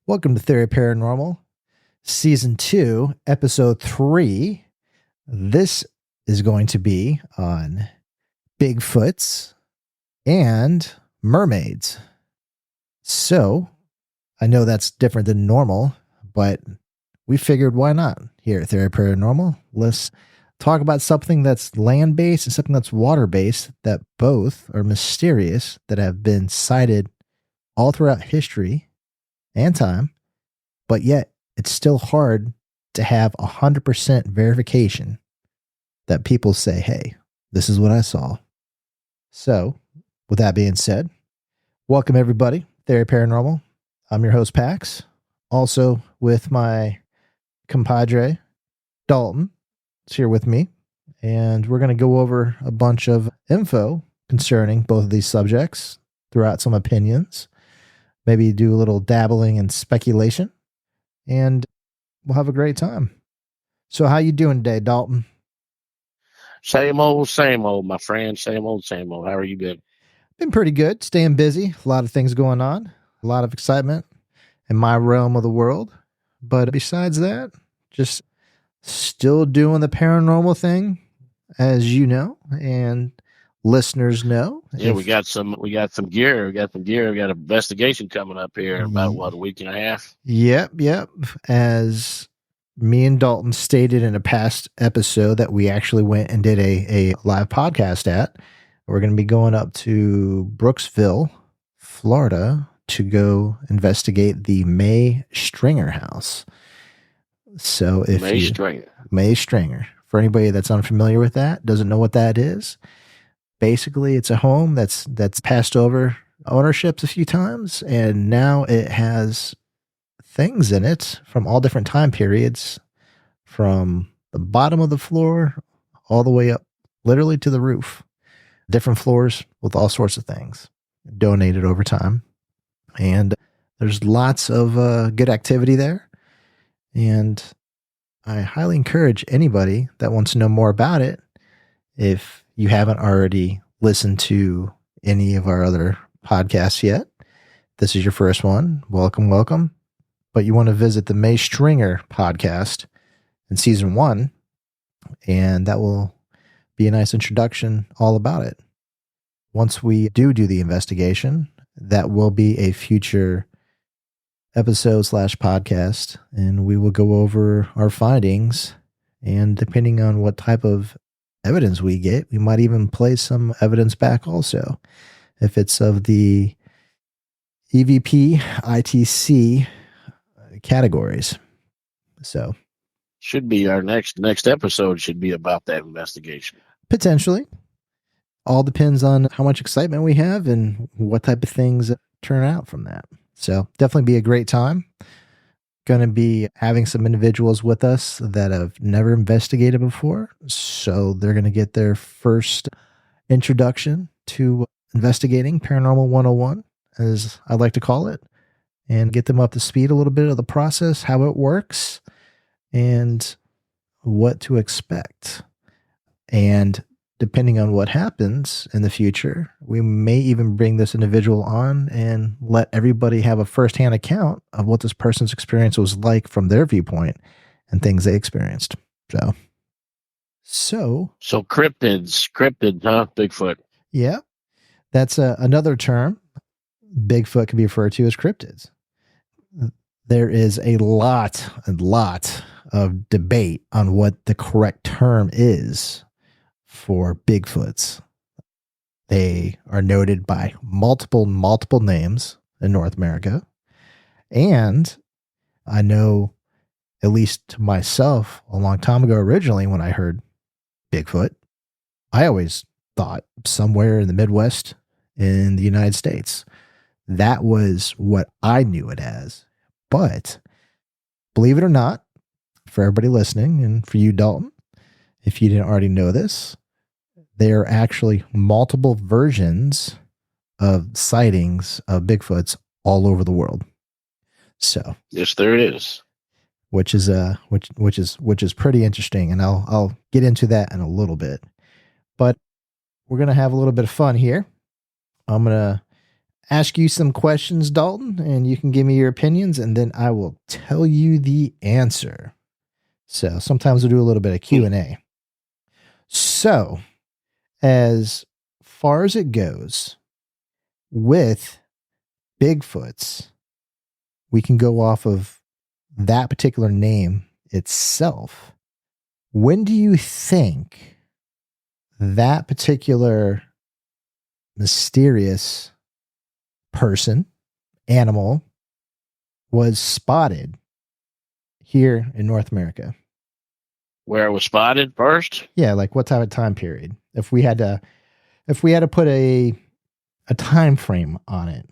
Welcome to Theory Paranormal, Season 2, Episode 3. This is going to be on Bigfoots and mermaids. So, I know that's different than normal, but we figured why not here at Theory Paranormal. Let's talk about something that's land-based and something that's water-based that both are mysterious, that have been cited all throughout history and time, but yet it's still hard to have 100% verification that people say, hey, this is what I saw. So, with that being said, welcome everybody, Theory Paranormal. I'm your host, Pax, also with my compadre, Dalton. It's here with me, and we're going to go over a bunch of info concerning both of these subjects, throw out some opinions, maybe do a little dabbling in speculation, and we'll have a great time. So how you doing today, Dalton? Same old, my friend. Same old, same old. How are you been? Been pretty good. Staying busy. A lot of things going on. A lot of excitement in my realm of the world. But besides that, just still doing the paranormal thing, as you know, and listeners know. Yeah, we got some gear. We got an investigation coming up here in about a week and a half. Yep. As me and Dalton stated in a past episode that we actually went and did a live podcast at. We're going to be going up to Brooksville, Florida, to go investigate the May Stringer house. So if May Stringer, for anybody that's unfamiliar with that, doesn't know what that is, basically it's a home that's passed over ownerships a few times, and now it has things in it from all different time periods, from the bottom of the floor all the way up literally to the roof. Different floors with all sorts of things donated over time. And there's lots of good activity there. And I highly encourage anybody that wants to know more about it, if you haven't already listened to any of our other podcasts yet, this is your first one. Welcome. But you want to visit the May Stringer podcast in season 1, and that will be a nice introduction all about it. Once we do the investigation, that will be a future episode / podcast, and we will go over our findings, and depending on what type of evidence we get, we might even play some evidence back also, if it's of the EVP, ITC categories. So should be our next episode should be about that investigation. Potentially. All depends on how much excitement we have and what type of things turn out from that. So definitely be a great time. Going to be having some individuals with us that have never investigated before. So they're going to get their first introduction to investigating Paranormal 101, as I like to call it, and get them up to speed a little bit of the process, how it works, and what to expect. And depending on what happens in the future, we may even bring this individual on and let everybody have a firsthand account of what this person's experience was like from their viewpoint and things they experienced. So cryptids, huh? Bigfoot. Yeah. That's another term. Bigfoot can be referred to as cryptids. There is a lot of debate on what the correct term is for Bigfoots. They are noted by multiple names in North America. And I know, at least to myself, a long time ago, originally, when I heard Bigfoot, I always thought somewhere in the Midwest in the United States. That was what I knew it as. But believe it or not, for everybody listening, and for you, Dalton, if you didn't already know this, there are actually multiple versions of sightings of Bigfoots all over the world. So yes, there is, which is pretty interesting, and I'll get into that in a little bit. But we're gonna have a little bit of fun here. I'm gonna ask you some questions, Dalton, and you can give me your opinions, and then I will tell you the answer. So sometimes we'll do a little bit of Q&A. So as far as it goes with Bigfoots, we can go off of that particular name itself. When do you think that particular mysterious person, animal, was spotted here in North America? Where it was spotted first? Yeah, like what type of time period? If we had to put a time frame on it,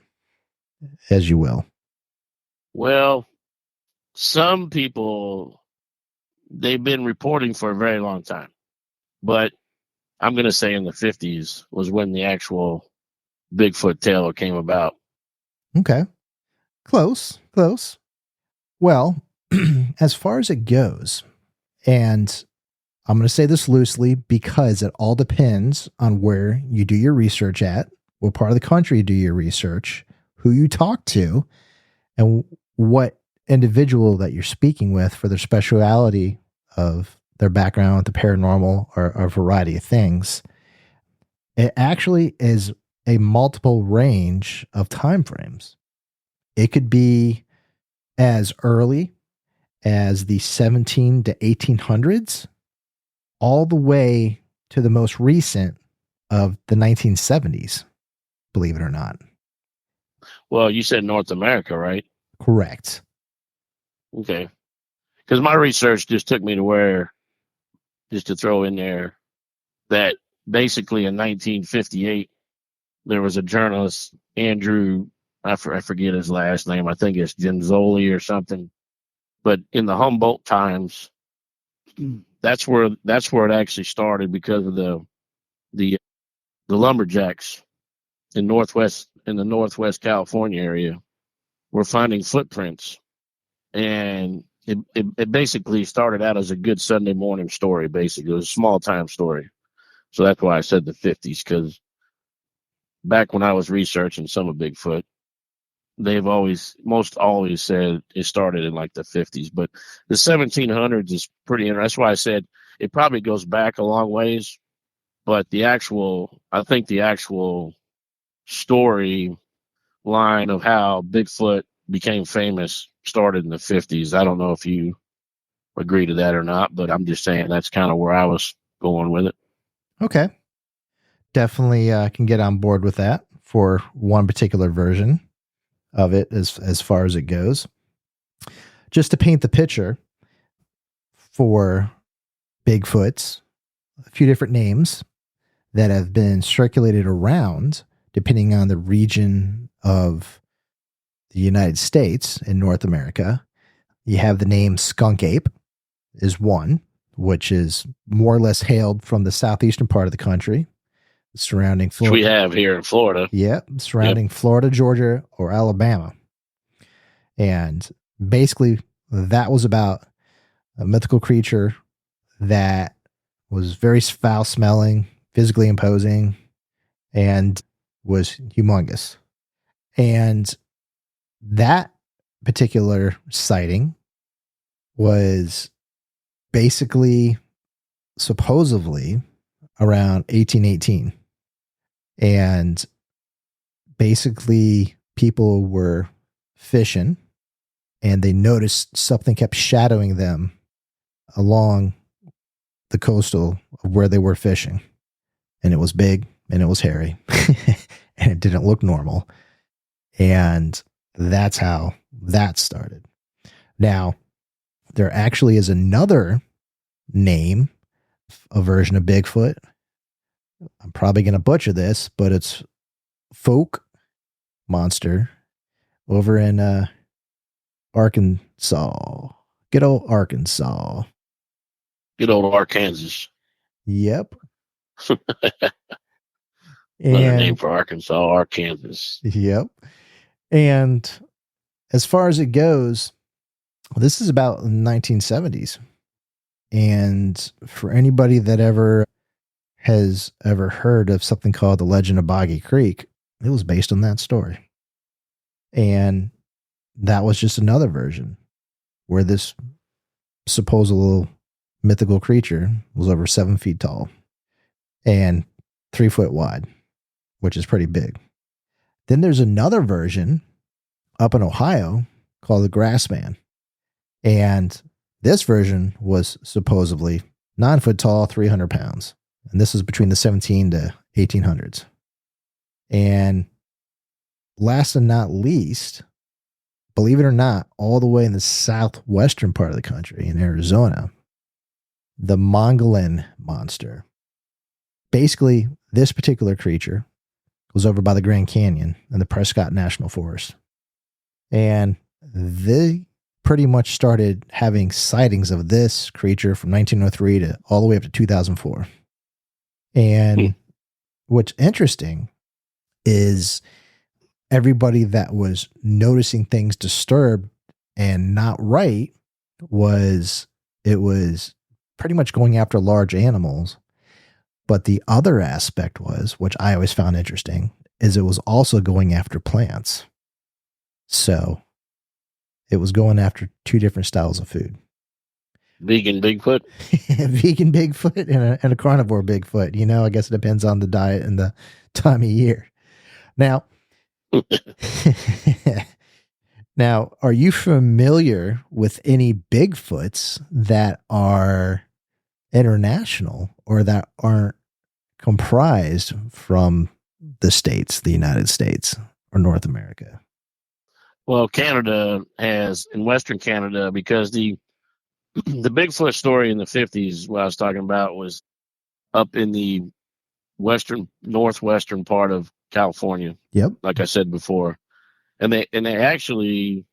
as you will. Well, some people, they've been reporting for a very long time, but I'm going to say in the 50s was when the actual Bigfoot tale came about. Okay. Close. Well, as far as it goes, and I'm going to say this loosely because it all depends on where you do your research at, what part of the country you do your research, who you talk to, and what individual that you're speaking with for their speciality of their background with the paranormal or a variety of things. It actually is a multiple range of time frames. It could be as early as the 17 to 1800s, all the way to the most recent of the 1970s, believe it or not. Well, you said North America, right? Correct. Okay. Because my research just took me to where, just to throw in there, that basically in 1958, there was a journalist, Andrew, I forget his last name. I think it's Genzoli or something. But in the Humboldt times, that's where it actually started, because of the lumberjacks in the Northwest California area were finding footprints, and it basically started out as a good Sunday morning story. Basically, it was a small time story, so that's why I said the 50s, because back when I was researching some of Bigfoot, they've most always said it started in like the 50s, but the 1700s is pretty interesting. That's why I said it probably goes back a long ways, but I think the actual story line of how Bigfoot became famous started in the 50s. I don't know if you agree to that or not, but I'm just saying that's kind of where I was going with it. Okay. Definitely can get on board with that for one particular version of it as far as it goes. Just to paint the picture for Bigfoots, a few different names that have been circulated around depending on the region of the United States in North America. You have the name skunk ape is one, which is more or less hailed from the southeastern part of the country, surrounding Florida. Which we have here in Florida. Yep, surrounding Florida, Georgia, or Alabama. And basically, that was about a mythical creature that was very foul-smelling, physically imposing, and was humongous. And that particular sighting was basically, supposedly, around 1818. And basically, people were fishing, and they noticed something kept shadowing them along the coastal of where they were fishing. And it was big, and it was hairy, and it didn't look normal. And that's how that started. Now, there actually is another name, a version of Bigfoot. I'm probably going to butcher this, but it's folk monster over in Arkansas. Good old Arkansas. Good old Arkansas. Yep. Another name for Arkansas, Arkansas. Yep. And as far as it goes, this is about the 1970s. And for anybody that has ever heard of something called the Legend of Boggy Creek, it was based on that story. And that was just another version where this supposed little mythical creature was over 7 feet tall and 3 foot wide, which is pretty big. Then there's another version up in Ohio called the Grassman. And this version was supposedly 9 foot tall, 300 pounds. And this was between the 17 to 1800s. And last and not least, believe it or not, all the way in the southwestern part of the country in Arizona, the Mongolin monster. Basically, this particular creature was over by the Grand Canyon and the Prescott National Forest. And they pretty much started having sightings of this creature from 1903 to all the way up to 2004. And what's interesting is everybody that was noticing things disturbed and not right was pretty much going after large animals. But the other aspect was, which I always found interesting, is it was also going after plants. So it was going after two different styles of food. Vegan Bigfoot? Vegan Bigfoot and a carnivore Bigfoot. You know, I guess it depends on the diet and the time of year. Now, now, are you familiar with any Bigfoots that are international or that aren't comprised from the States, the United States, or North America? Well, Canada has, in Western Canada, because the Bigfoot story in the 50s, what I was talking about, was up in the northwestern part of California. Yep. Like I said before. And they actually,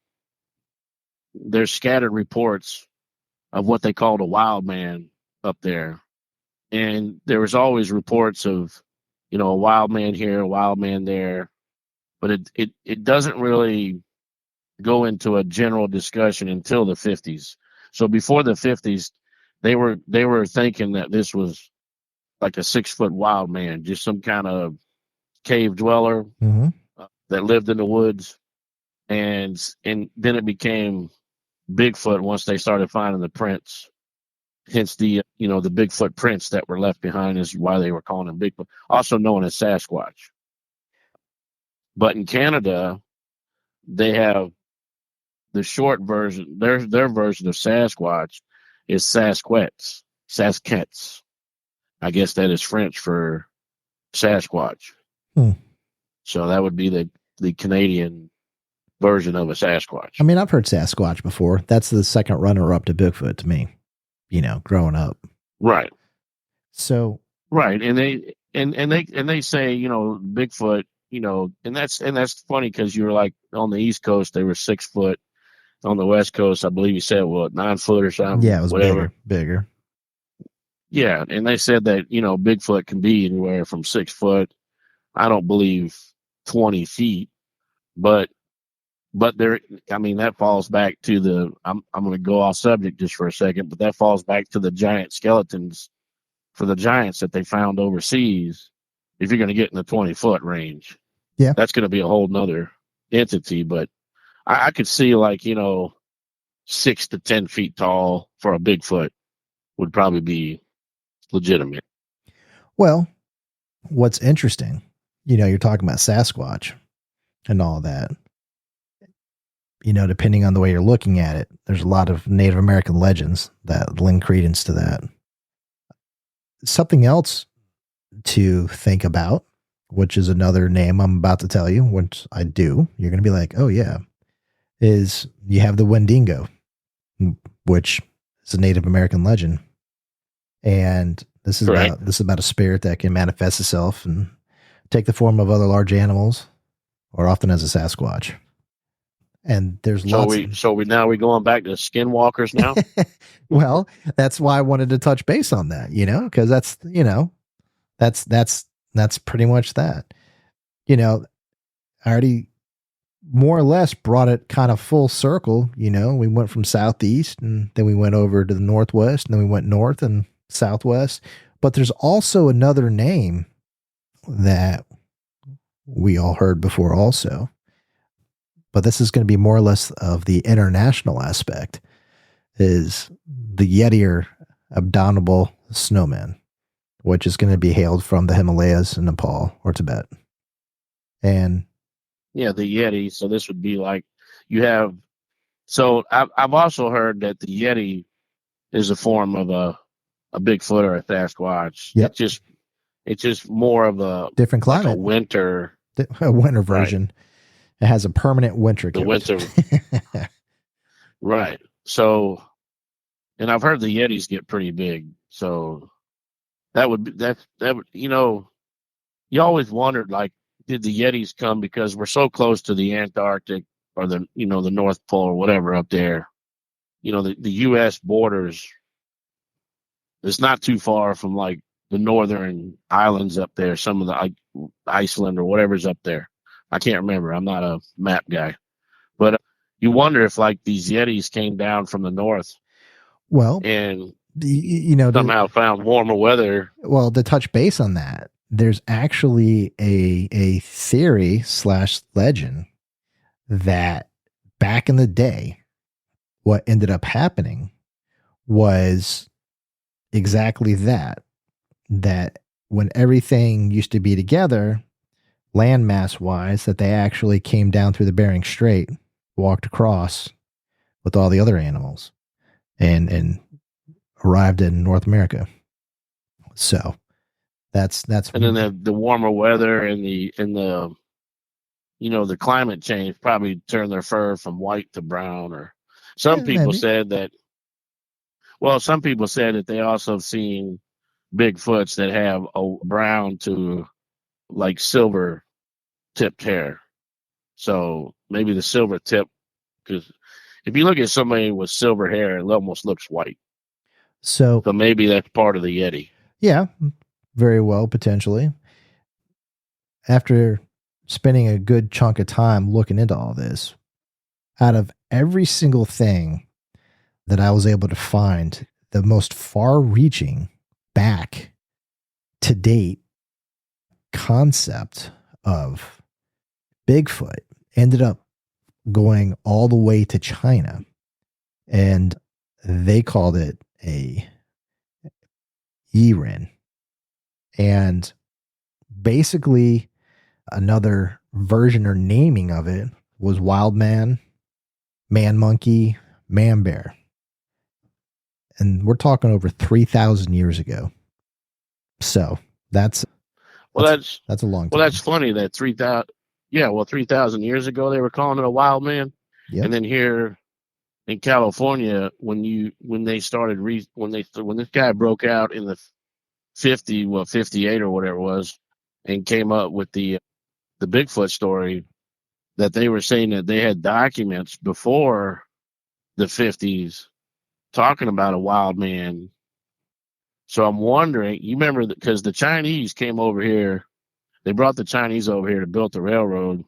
there's scattered reports of what they called a wild man up there. And there was always reports of, you know, a wild man here, a wild man there. But it doesn't really go into a general discussion until the 50s. So before the 50s, they were thinking that this was like a 6-foot wild man, just some kind of cave dweller that lived in the woods. And then it became Bigfoot once they started finding the prints. Hence the Bigfoot prints that were left behind is why they were calling him Bigfoot, also known as Sasquatch. But in Canada, they have the short version. Their version of Sasquatch is Sasquatch. I guess that is French for Sasquatch. So that would be the Canadian version of a Sasquatch. I mean, I've heard Sasquatch before. That's the second runner-up to Bigfoot to me, you know, growing up. Right. So right, and they say, you know, Bigfoot, you know, and that's funny because you were like on the East Coast they were 6 foot. On the West Coast, I believe you said 9 foot or something. Yeah, it was whatever. Bigger. Yeah, and they said that, you know, Bigfoot can be anywhere from 6 foot. I don't believe 20 feet, but there. I mean, that falls back to the. I'm going to go off subject just for a second, but that falls back to the giant skeletons for the giants that they found overseas. If you're going to get in the 20-foot range, yeah, that's going to be a whole nother entity, but. I could see, like, you know, 6 to 10 feet tall for a Bigfoot would probably be legitimate. Well, what's interesting, you know, you're talking about Sasquatch and all that. You know, depending on the way you're looking at it, there's a lot of Native American legends that lend credence to that. Something else to think about, which is another name I'm about to tell you, which I do. You're going to be like, oh, yeah. Is you have the Wendigo, which is a Native American legend. And this is about a spirit that can manifest itself and take the form of other large animals, or often as a Sasquatch. And there's lots. So we going back to skinwalkers now? Well, that's why I wanted to touch base on that, you know, because that's, you know, that's pretty much that. You know, I already more or less brought it kind of full circle. You know, we went from southeast and then we went over to the northwest and then we went north and southwest. But there's also another name that we all heard before also. but this is going to be more or less of the international aspect, is the Yeti or abominable snowman, which is going to be hailed from the Himalayas in Nepal or Tibet. And yeah, the Yeti. So this would be like you have. So I've also heard that the Yeti is a form of a Bigfoot or a Sasquatch. Yep. It's just more of a different climate, like a winter version. Right. It has a permanent winter coat. The winter. Right. So, and I've heard the Yetis get pretty big. So that would you always wondered, like, did the Yetis come because we're so close to the Antarctic or the North Pole or whatever up there? The U.S. borders. It's not too far from like the northern islands up there. Some of the like Iceland or whatever's up there. I can't remember. I'm not a map guy, but you wonder if like these Yetis came down from the north. Well, and somehow found warmer weather. Well, to touch base on that, there's actually a theory / legend that back in the day, what ended up happening was exactly that when everything used to be together, landmass wise, that they actually came down through the Bering Strait, walked across with all the other animals, and arrived in North America. So that's and then the warmer weather and the the climate change probably turned their fur from white to brown. Or some people said that. Well, some people said that they also seen Bigfoots that have a brown to like silver tipped hair. So maybe the silver tip, because if you look at somebody with silver hair, it almost looks white. So maybe that's part of the Yeti. Yeah, very well, potentially. After spending a good chunk of time looking into all this, out of every single thing that I was able to find, the most far-reaching back to date concept of Bigfoot ended up going all the way to China, and they called it a E-Ren. And basically another version or naming of it was wild man, man monkey, man bear. And we're talking over 3,000 years ago. So that's a long time. Well, that's funny that 3,000. Yeah, well, 3,000 years ago they were calling it a wild man. Yep. And then here in California, when this guy broke out in the 58 or whatever it was, and came up with the Bigfoot story, that they were saying that they had documents before the 50s talking about a wild man. So I'm wondering, you remember, because the Chinese came over here, they brought the Chinese over here to build the railroad,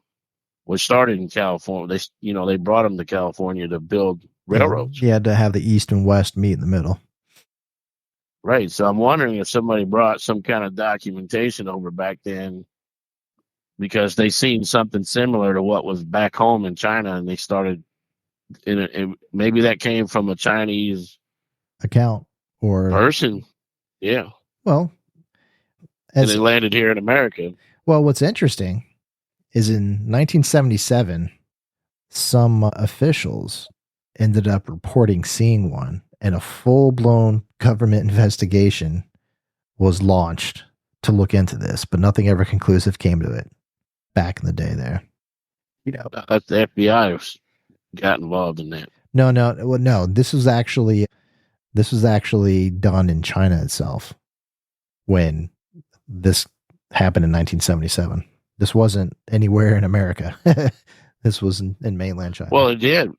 which started in California. They brought them to California to build railroads. Yeah, to have the East and West meet in the middle. Right. So I'm wondering if somebody brought some kind of documentation over back then, because they seen something similar to what was back home in China, and they started maybe that came from a Chinese account or person. Yeah. Well, and they landed here in America. Well, what's interesting is in 1977, some officials ended up reporting seeing one, and a full-blown government investigation was launched to look into this, but nothing ever conclusive came to it back in the day there. The FBI got involved in that. No. This was actually done in China itself when this happened in 1977. This wasn't anywhere in America. This was in mainland China. Well, it did.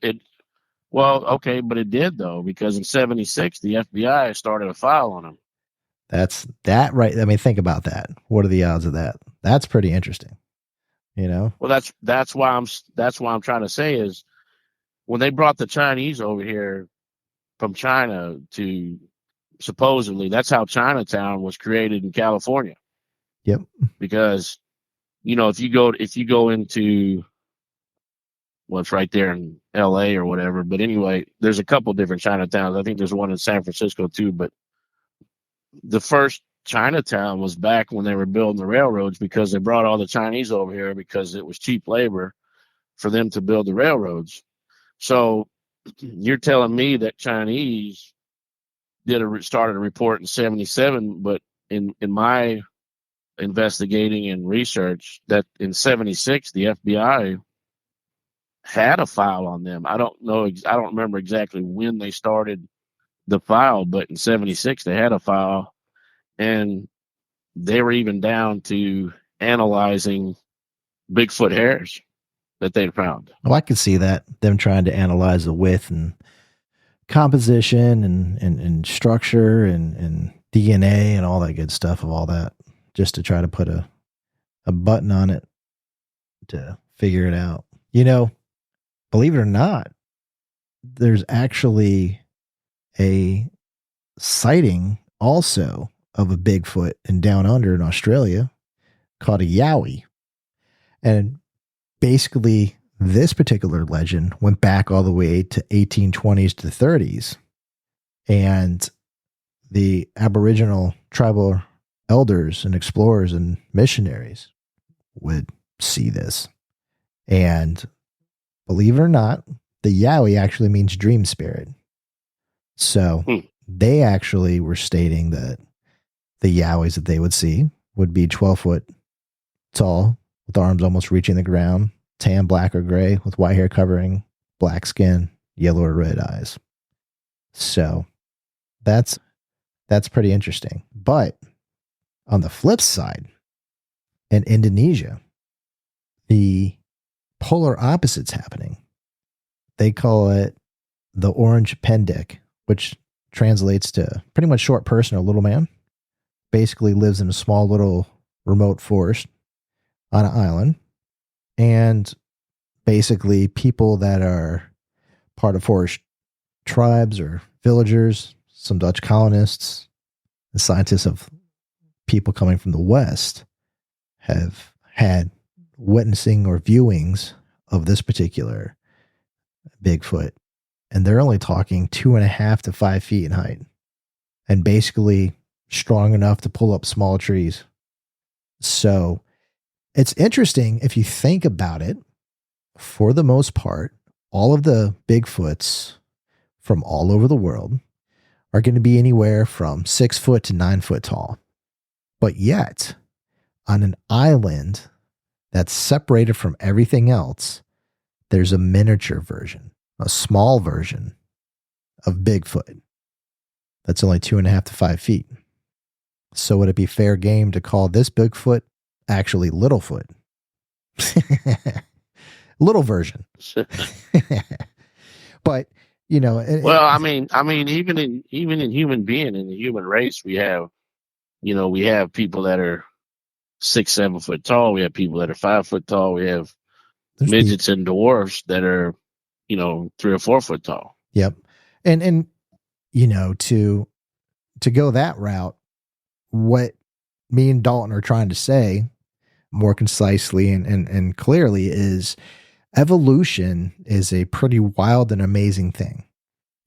Okay, but it did though, because in 76 the FBI started a file on him. That's that, right? I mean, think about that. What are the odds of that? That's pretty interesting. Well, that's why I'm trying to say is, when they brought the Chinese over here from China to, supposedly that's how Chinatown was created in California. Yep. Because if you go into well, it's right there in LA or whatever. But anyway, there's a couple different Chinatowns. I think there's one in San Francisco too. But the first Chinatown was back when they were building the railroads, because they brought all the Chinese over here because it was cheap labor for them to build the railroads. So you're telling me that Chinese started a report in 77, but in my investigating and research, that in 76 the FBI had a file on them. I don't know. I don't remember exactly when they started the file, but in 76 they had a file, and they were even down to analyzing Bigfoot hairs that they found. Oh, I could see that, them trying to analyze the width and composition and structure and DNA and all that good stuff of all that, just to try to put a button on it to figure it out. You know, believe it or not, there's actually a sighting also of a Bigfoot in Down Under in Australia called a Yowie. And basically, this particular legend went back all the way to 1820s to 30s. And the Aboriginal tribal elders and explorers and missionaries would see this. And believe it or not, the Yowie actually means dream spirit. So they actually were stating that the Yowies that they would see would be 12 foot tall, with arms almost reaching the ground, tan, black, or gray, with white hair covering, black skin, yellow or red eyes. So that's pretty interesting. But on the flip side, in Indonesia, the polar opposite's happening. They call it the orange pendek, which translates to pretty much short person or little man. Basically lives in a small little remote forest on an island. And basically people that are part of forest tribes or villagers, some Dutch colonists, and scientists of people coming from the West have had witnessing or viewings of this particular Bigfoot. And they're only talking 2.5 to 5 feet in height, and basically strong enough to pull up small trees. So it's interesting if you think about it. For the most part, all of the Bigfoots from all over the world are going to be anywhere from 6 foot to 9 foot tall. But yet, on an island that's separated from everything else, there's a miniature version, a small version of Bigfoot that's only 2.5 to 5 feet. So would it be fair game to call this Bigfoot actually Littlefoot? Little version. But, you know, well, I mean, even in human being, in the human race, we have people that are 6, 7 foot tall. We have people that are 5 foot tall. We have midgets and dwarfs that are, 3 or 4 foot tall. Yep. And, you know, to go that route, what me and Dalton are trying to say more concisely and clearly is evolution is a pretty wild and amazing thing.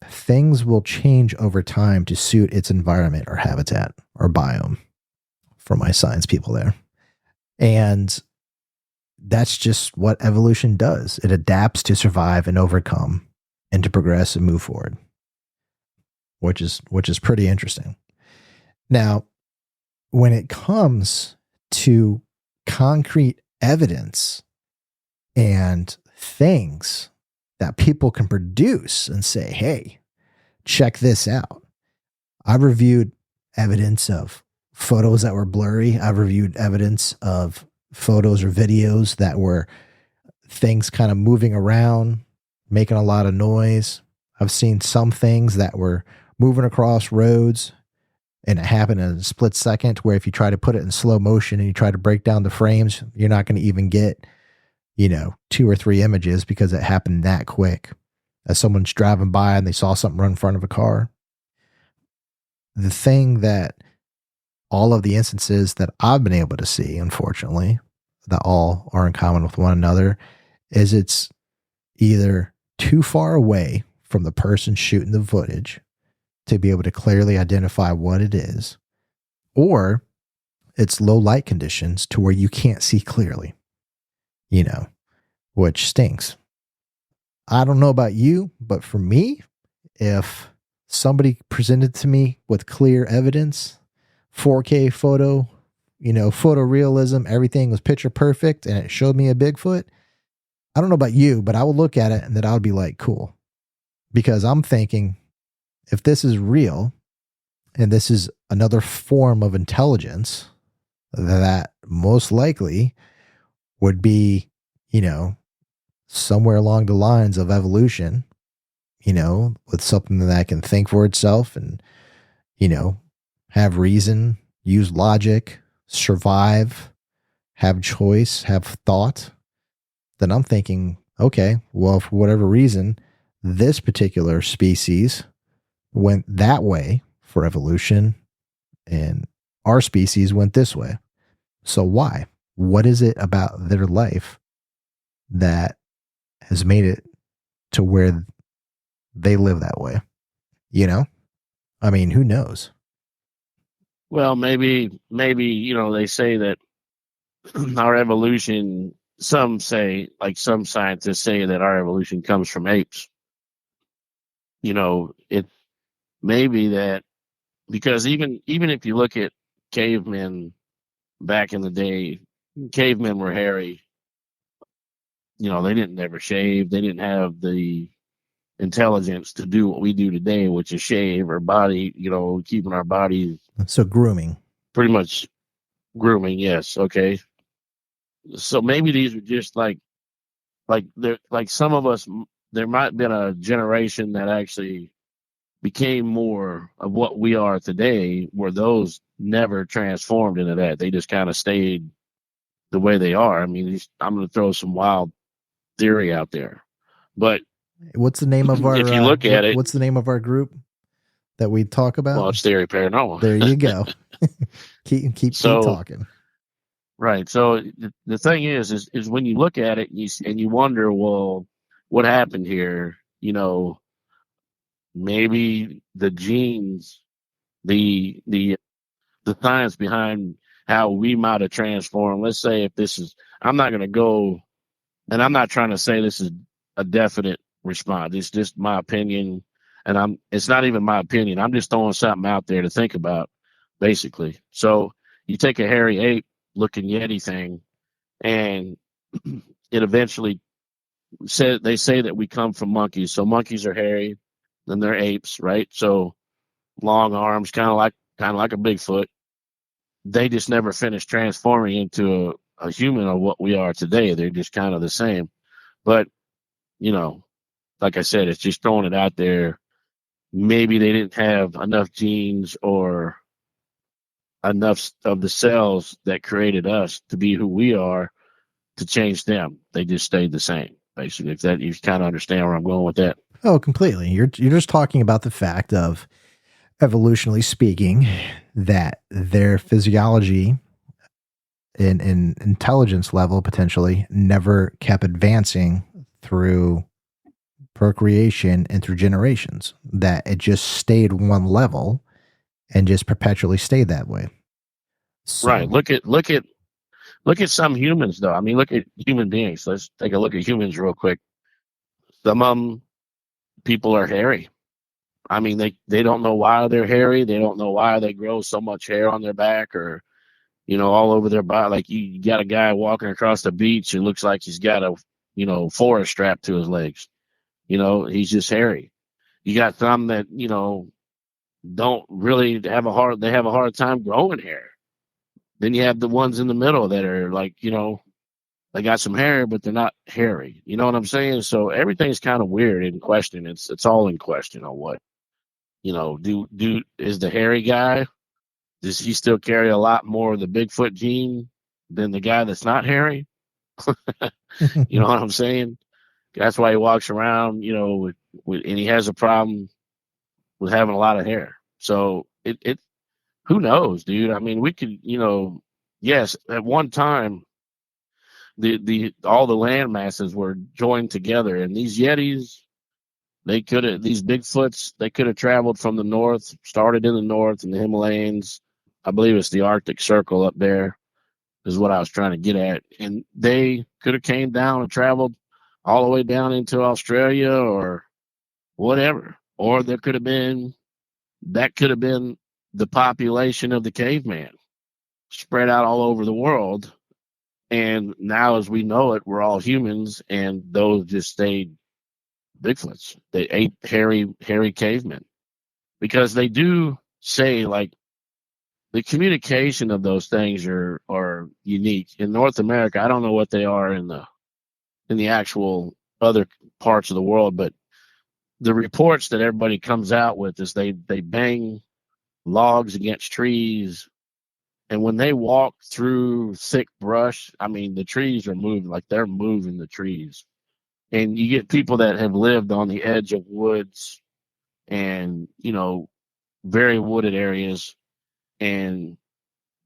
Things will change over time to suit its environment or habitat or biome, for my science people there. And that's just what evolution does. It adapts to survive and overcome and to progress and move forward, which is pretty interesting. Now, when it comes to concrete evidence and things that people can produce and say, hey, check this out. I've reviewed evidence of photos that were blurry. I've reviewed evidence of photos or videos that were things kind of moving around, making a lot of noise. I've seen some things that were moving across roads, and it happened in a split second, where if you try to put it in slow motion and you try to break down the frames, you're not going to even get, 2 or 3 images, because it happened that quick. As someone's driving by and they saw something run in front of a car. The thing that all of the instances that I've been able to see, unfortunately, that all are in common with one another, is it's, either too far away from the person shooting the footage to be able to clearly identify what it is, or it's low light conditions to where you can't see clearly, which stinks. I don't know about you, but for me, if somebody presented to me with clear evidence, 4K photo, photorealism, everything was picture perfect, and it showed me a Bigfoot, I don't know about you, but I would look at it and then I would be like, cool. Because I'm thinking, if this is real and this is another form of intelligence, that most likely would be, somewhere along the lines of evolution, with something that can think for itself and, have reason, use logic, survive, have choice, have thought, then I'm thinking, okay, well, for whatever reason, this particular species went that way for evolution and our species went this way. So why? What is it about their life that has made it to where they live that way? I mean, who knows? Well, maybe, they say that our evolution, some scientists say that our evolution comes from apes. It may be that, because even if you look at cavemen back in the day, cavemen were hairy. They didn't never shave. They didn't have the intelligence to do what we do today, which is shave our body, keeping our bodies. So grooming. Pretty much grooming, yes. Okay. So maybe these are just like some of us, there might have been a generation that actually became more of what we are today, where those never transformed into that. They just kind of stayed the way they are. I mean, I'm going to throw some wild theory out there, but what's the name of our? If you look at it, what's the name of our group that we talk about? Well, it's Theory Paranormal. There you go. keep talking. Right. So the thing is when you look at it and you wonder, well, what happened here? Maybe the genes, the science behind how we might have transformed. Let's say if this is, I'm not going to go, and I'm not trying to say this is a definite response. It's just my opinion, and it's not even my opinion. I'm just throwing something out there to think about, basically. So you take a hairy ape looking Yeti thing, and it eventually they say that we come from monkeys. So monkeys are hairy, then they're apes, right? So long arms, kind of like a Bigfoot. They just never finished transforming into a human or what we are today. They're just kind of the same. But, like I said, it's just throwing it out there. Maybe they didn't have enough genes or enough of the cells that created us to be who we are to change them. They just stayed the same, basically. If that, you kind of understand where I'm going with that. Oh, completely. You're just talking about the fact of, evolutionally speaking, that their physiology and intelligence level potentially never kept advancing through procreation and through generations, that it just stayed one level and just perpetually stayed that way. So, right. Look at some humans, though. I mean, look at human beings. Let's take a look at humans real quick. Some of them, people are hairy. I mean, they don't know why they're hairy. They don't know why they grow so much hair on their back or, all over their body. Like you got a guy walking across the beach who looks like he's got a, forest strapped to his legs. He's just hairy. You got some that, don't really have they have a hard time growing hair. Then you have the ones in the middle that are like, they got some hair, but they're not hairy. You know what I'm saying? So everything's kind of weird in question. It's all in question on what, is the hairy guy, does he still carry a lot more of the Bigfoot gene than the guy that's not hairy? You know what I'm saying? That's why he walks around, and he has a problem with having a lot of hair. So who knows, dude? I mean, we could, yes, at one time, the all the land masses were joined together, and these Yetis, these Bigfoots, they could have traveled from the north, started in the north in the Himalayas. I believe it's the Arctic Circle up there is what I was trying to get at. And they could have came down and traveled all the way down into Australia or whatever. Or that could have been the population of the caveman spread out all over the world. And now, as we know it, we're all humans, and those just stayed Bigfoots. They ate hairy cavemen, because they do say, like, the communication of those things are unique in North America. I don't know what they are in the actual other parts of the world, but the reports that everybody comes out with is they bang logs against trees. And when they walk through thick brush, I mean, the trees are moving, like they're moving the trees. And you get people that have lived on the edge of woods and, very wooded areas, and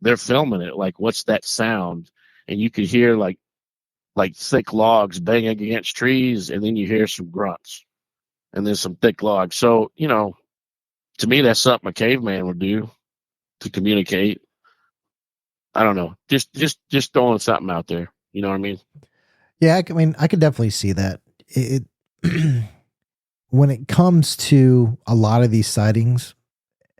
they're filming it. Like, what's that sound? And you could hear like thick logs banging against trees, and then you hear some grunts and then some thick logs. So, to me, that's something a caveman would do to communicate. I don't know. Just throwing something out there. You know what I mean? Yeah, I mean, I could definitely see that. When it comes to a lot of these sightings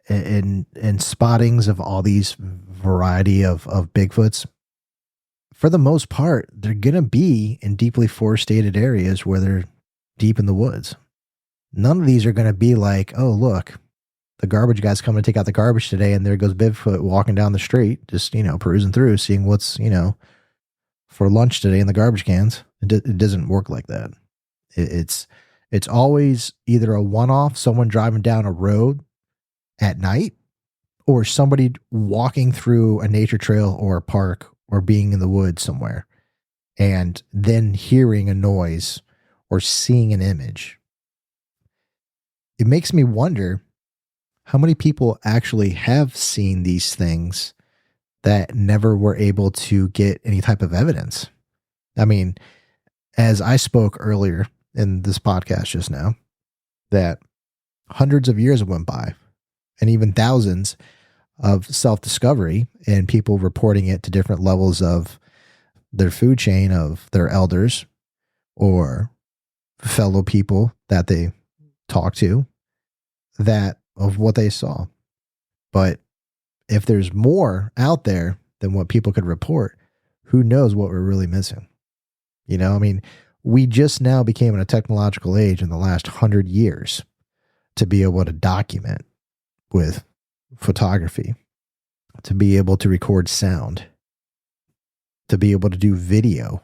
and spottings of all these variety of Bigfoots, for the most part, they're going to be in deeply forested areas where they're deep in the woods. None of these are going to be like, oh, look, the garbage guy's coming to take out the garbage today, and there goes Bigfoot walking down the street, just, perusing through, seeing what's, for lunch today in the garbage cans. It doesn't work like that. It's always either a one-off, someone driving down a road at night, or somebody walking through a nature trail or a park or being in the woods somewhere, and then hearing a noise or seeing an image. It makes me wonder how many people actually have seen these things that never were able to get any type of evidence. I mean, as I spoke earlier in this podcast just now, that hundreds of years went by, and even thousands of self-discovery and people reporting it to different levels of their food chain of their elders or fellow people that they talk to, that of what they saw. But if there's more out there than what people could report, who knows what we're really missing? I mean, we just now became in a technological age in the last 100 years to be able to document with photography, to be able to record sound, to be able to do video.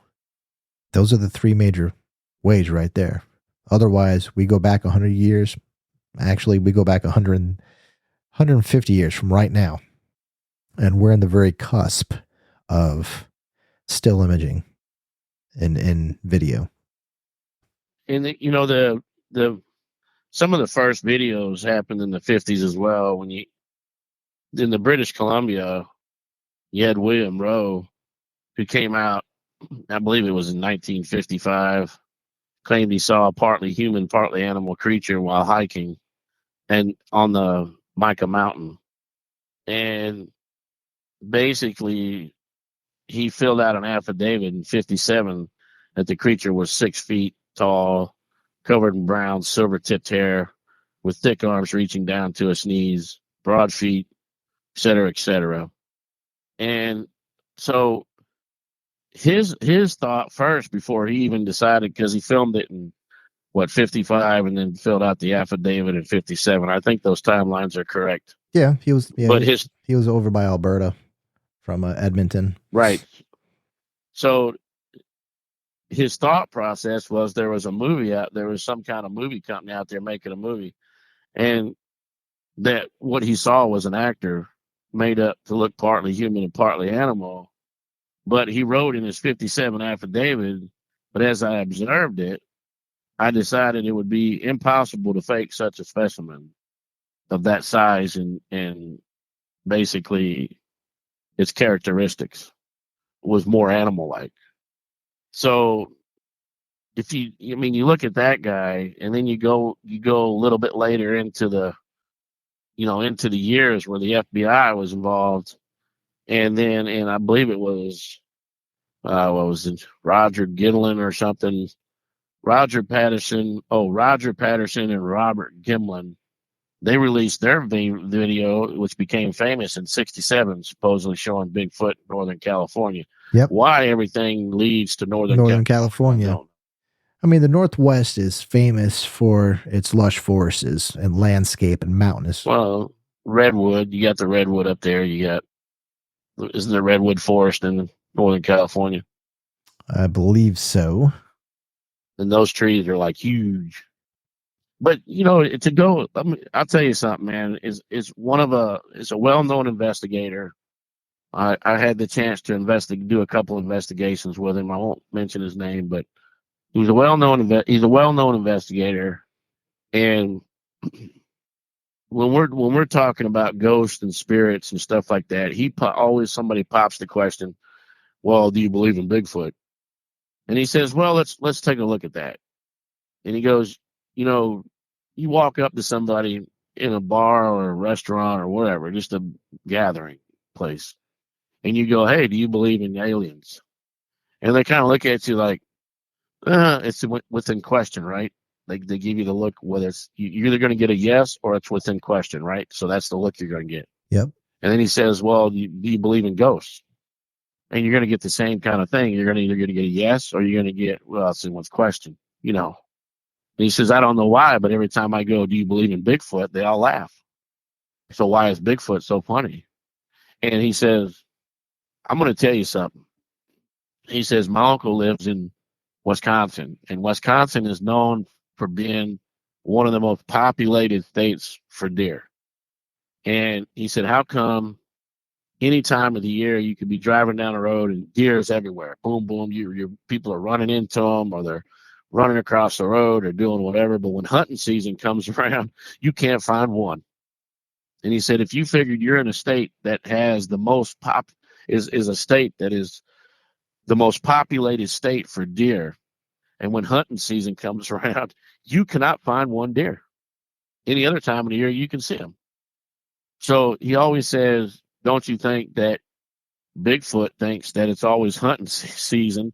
Those are the three major ways right there. Otherwise, we go back 100 years. Actually, we go back 150 years from right now. And we're in the very cusp of still imaging and video. And the some of the first videos happened in the 50s as well. When in the British Columbia, you had William Rowe, who came out, I believe it was in 1955, claimed he saw a partly human, partly animal creature while hiking and on the Mica Mountain. And basically, he filled out an affidavit in 57 that the creature was 6 feet tall, covered in brown, silver-tipped hair, with thick arms reaching down to his knees, broad feet, et cetera, et cetera. And so his thought first, before he even decided, because he filmed it in 55 and then filled out the affidavit in 57. I think those timelines are correct. Yeah, he was. Yeah, but he was over by Alberta from Edmonton. Right. So his thought process was there was a movie out, there was some kind of movie company out there making a movie, and that what he saw was an actor made up to look partly human and partly animal. But he wrote in his 57 affidavit, but as I observed it, I decided it would be impossible to fake such a specimen of that size and basically its characteristics was more animal-like. So you look at that guy, and then you go a little bit later into the years where the FBI was involved, and I believe it was what was it, Roger Gimlin or something, Roger Patterson and Robert Gimlin. They released their video, which became famous in '67, supposedly showing Bigfoot in Northern California. Yep. Why everything leads to Northern California. I mean, the Northwest is famous for its lush forests and landscape and mountainous. Well, redwood. You got the redwood up there. Isn't there redwood forest in Northern California? I believe so. And those trees are like huge. But I'll tell you something, man. Is a well-known investigator. I had the chance to do a couple investigations with him. I won't mention his name, but he's a well-known investigator. And when we're talking about ghosts and spirits and stuff like that, somebody pops the question, "Well, do you believe in Bigfoot?" And he says, "Well, let's take a look at that." And he goes, you walk up to somebody in a bar or a restaurant or whatever, just a gathering place, and you go, "Hey, do you believe in aliens?" And they kind of look at you like, it's within question, right? They give you the look, whether you're either going to get a yes or it's within question, right? So that's the look you're going to get. Yep. And then he says, "Well, do you believe in ghosts?" And you're going to get the same kind of thing. You're either going to get a yes or you're going to get, well, it's in with question, And he says, "I don't know why, but every time I go, 'Do you believe in Bigfoot?' they all laugh. So why is Bigfoot so funny?" And he says, "I'm going to tell you something." He says, "My uncle lives in Wisconsin, and Wisconsin is known for being one of the most populated states for deer." And he said, "How come any time of the year you could be driving down the road and deer's everywhere? Boom, boom. Your people are running into them, or they're running across the road or doing whatever. But when hunting season comes around, you can't find one." And he said, "If you figured you're in a state that has the most is a state that is the most populated state for deer, and when hunting season comes around, you cannot find one deer. Any other time of the year, you can see them." So he always says, "Don't you think that Bigfoot thinks that it's always hunting season,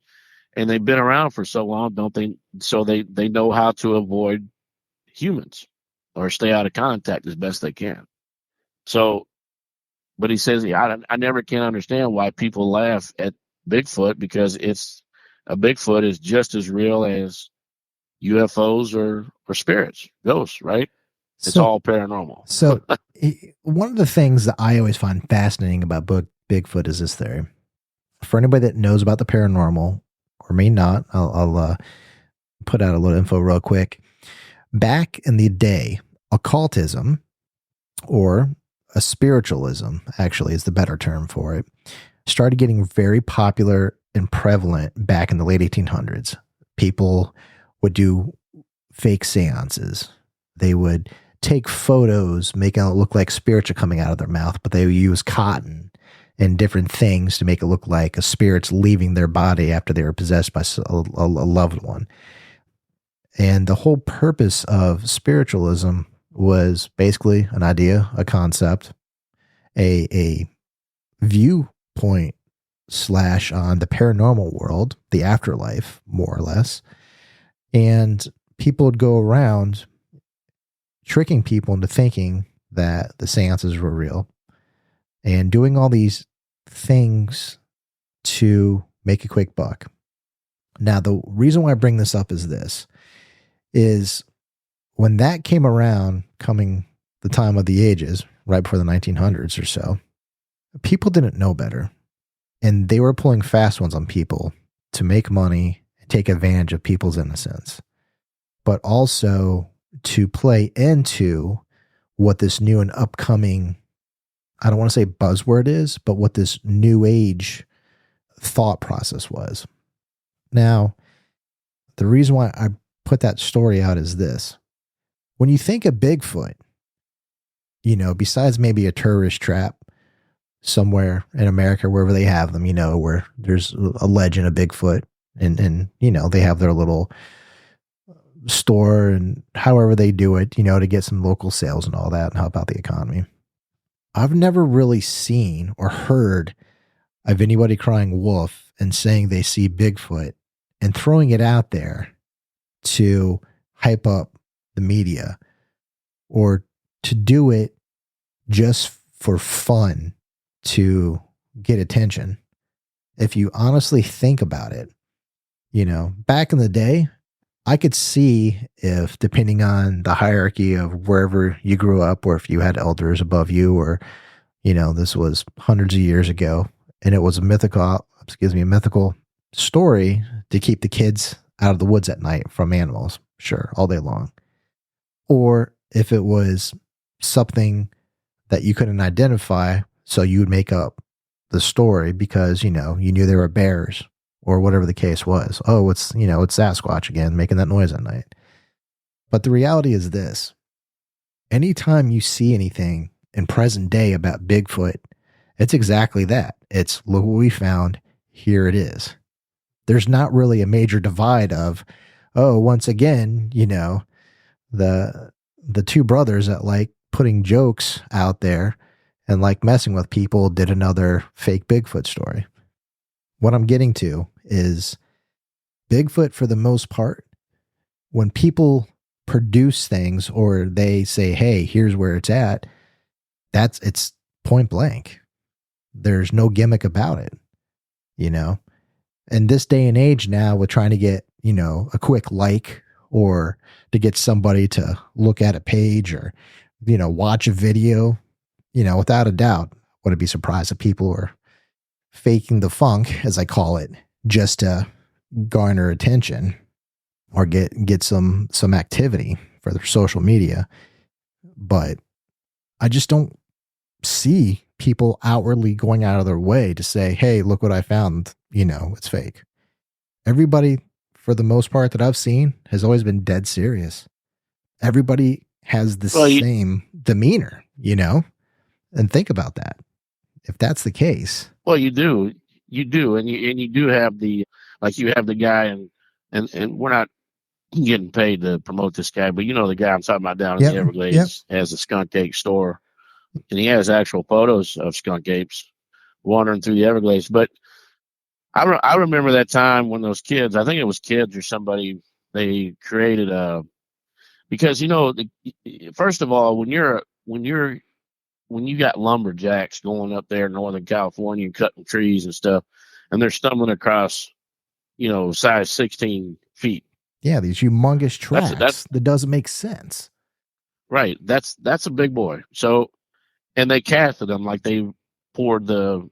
and they've been around for so long, don't they? So they know how to avoid humans or stay out of contact as best they can." So, but he says, I never can understand why people laugh at Bigfoot, because a Bigfoot is just as real as UFOs or spirits, ghosts, right? It's all paranormal. So one of the things that I always find fascinating about Bigfoot is this theory. For anybody that knows about the paranormal, or may not, I'll put out a little info real quick. Back in the day, occultism, or a spiritualism, actually is the better term for it, started getting very popular and prevalent back in the late 1800s. People would do fake seances. They would take photos, making it look like spirits are coming out of their mouth, but they would use cotton and different things to make it look like a spirit's leaving their body after they were possessed by a loved one. And the whole purpose of spiritualism was basically an idea, a concept, a viewpoint / on the paranormal world, the afterlife, more or less. And people would go around tricking people into thinking that the seances were real and doing all these things to make a quick buck. Now, the reason why I bring this up is when that came around, coming the time of the ages, right before the 1900s or so, people didn't know better. And they were pulling fast ones on people to make money and take advantage of people's innocence, but also to play into what this new and upcoming, I don't want to say buzzword is, but what this new age thought process was. Now, the reason why I put that story out is this. When you think of Bigfoot, besides maybe a tourist trap somewhere in America, wherever they have them, where there's a legend of Bigfoot, And they have their little store and however they do it, to get some local sales and all that and help out the economy. I've never really seen or heard of anybody crying wolf and saying they see Bigfoot and throwing it out there to hype up the media or to do it just for fun to get attention. If you honestly think about it, back in the day, I could see if, depending on the hierarchy of wherever you grew up, or if you had elders above you, or, this was hundreds of years ago, and it was a mythical story to keep the kids out of the woods at night from animals, sure, all day long. Or if it was something that you couldn't identify, so you would make up the story because, you knew there were bears or whatever the case was. Oh, it's Sasquatch again, making that noise at night. But the reality is this. Anytime you see anything in present day about Bigfoot, it's exactly that. It's, look what we found, here it is. There's not really a major divide of, oh, once again, the two brothers that like putting jokes out there and like messing with people did another fake Bigfoot story. What I'm getting to is Bigfoot, for the most part, when people produce things or they say, hey, here's where it's at, it's point blank. There's no gimmick about it, And this day and age now, with trying to get, a quick like or to get somebody to look at a page or, watch a video, without a doubt, wouldn't be surprised if people were faking the funk, as I call it, just to garner attention or get some activity for their social media. But I just don't see people outwardly going out of their way to say, hey, look what I found, it's fake. Everybody, for the most part that I've seen, has always been dead serious. Everybody has the same demeanor, and think about that. If that's the case. Well, you do. And you do have you have the guy and we're not getting paid to promote this guy, but the guy I'm talking about down in the Everglades has a skunk ape store, and he has actual photos of skunk apes wandering through the Everglades. But I remember that time when those kids, I think it was kids or somebody, they created because first of all, when you got lumberjacks going up there in Northern California and cutting trees and stuff, and they're stumbling across, size 16 feet. Yeah, these humongous tracks that doesn't make sense. Right. That's a big boy. So, and they casted them like they poured the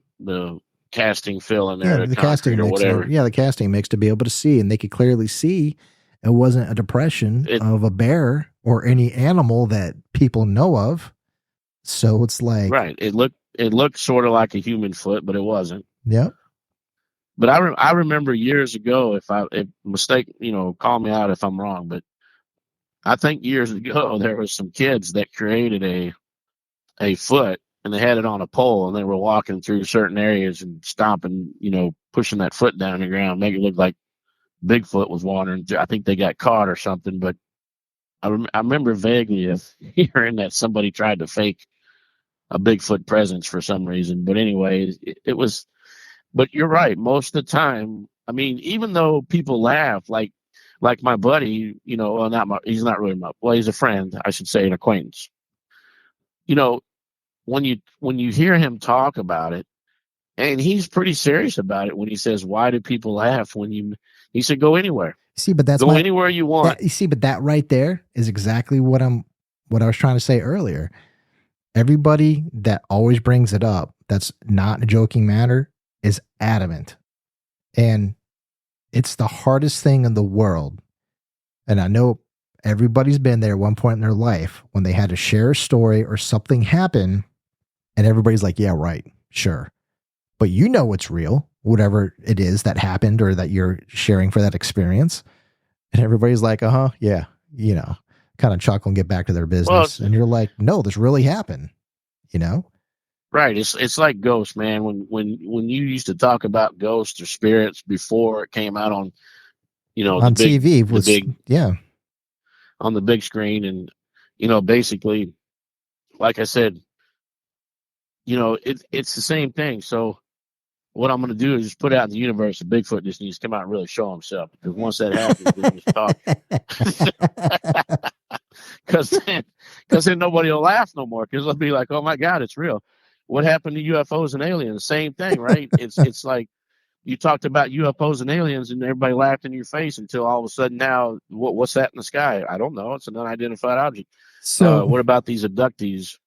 casting fill in there, the casting mix, or whatever. The casting mix to be able to see, and they could clearly see it wasn't a depression of a bear or any animal that people know of. So it's like, right. It looked sort of like a human foot, but it wasn't. Yeah. But I remember years ago, if mistake, call me out if I'm wrong, but I think years ago there was some kids that created a foot, and they had it on a pole, and they were walking through certain areas and stomping, pushing that foot down the ground, make it look like Bigfoot was wandering through. I think they got caught or something, but I remember vaguely hearing that somebody tried to fake a Bigfoot presence for some reason. But anyway, it was. But you're right. Most of the time, I mean, even though people laugh, like my buddy, he's not really he's a friend, I should say, an acquaintance. When you hear him talk about it, and he's pretty serious about it when he says, "Why do people laugh he said, go anywhere." See, but that's go anywhere you want. But that right there is exactly what I was trying to say earlier. Everybody that always brings it up, that's not a joking matter, is adamant. And it's the hardest thing in the world. And I know everybody's been there at one point in their life when they had to share a story or something happen, and everybody's like, yeah, right, sure. But it's real, whatever it is that happened or that you're sharing for that experience. And everybody's like, yeah, kind of chuckle and get back to their business. And you're like, no, this really happened, Right. It's like ghosts, man. When you used to talk about ghosts or spirits before it came out on, the On big TV the was, big yeah. on the big screen, and basically, like I said, it's the same thing. So what I'm going to do is just put out in the universe that Bigfoot just needs to come out and really show himself. Because once that happens, then just talk. Because then nobody will laugh no more. Because they'll be like, "Oh my God, it's real." What happened to UFOs and aliens? Same thing, right? It's like you talked about UFOs and aliens, and everybody laughed in your face until all of a sudden now, what's that in the sky? I don't know. It's an unidentified object. So What about these abductees?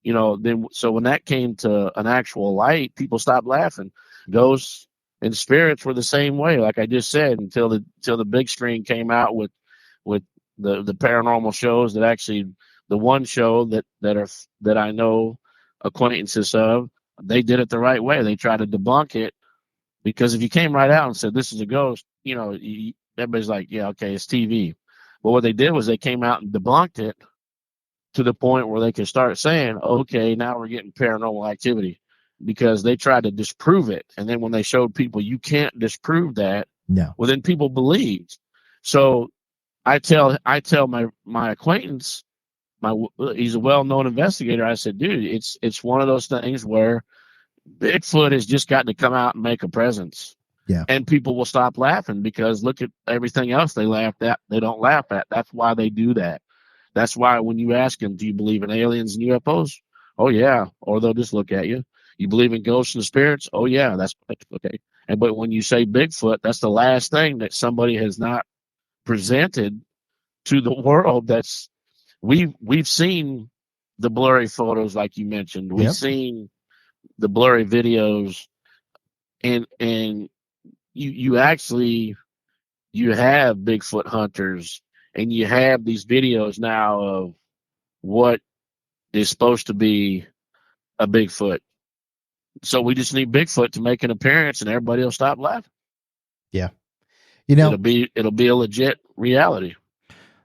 Then so when that came to an actual light, people stopped laughing. Ghosts and spirits were the same way, like I just said, until the big screen came out with the paranormal shows that actually the one show that I know acquaintances of, they did it the right way. They tried to debunk it, because if you came right out and said this is a ghost, everybody's like, yeah, okay, it's TV. But what they did was they came out and debunked it to the point where they could start saying, okay, now we're getting paranormal activity, because they tried to disprove it. And then when they showed people you can't disprove that, no. well, then people believed. So I tell my acquaintance, he's a well-known investigator. I said, dude, it's one of those things where Bigfoot has just got to come out and make a presence. Yeah. And people will stop laughing, because look at everything else they laughed at. They don't laugh at. That's why they do that. That's why when you ask them, do you believe in aliens and UFOs? Oh, yeah. Or they'll just look at you. You believe in ghosts and spirits? Oh, yeah. That's okay. But when you say Bigfoot, that's the last thing that somebody has not presented to the world. We've seen the blurry photos, like you mentioned. We've Yep. seen the blurry videos, and you actually have Bigfoot hunters, and you have these videos now of what is supposed to be a Bigfoot. So we just need Bigfoot to make an appearance, and everybody will stop laughing. Yeah. It'll be a legit reality.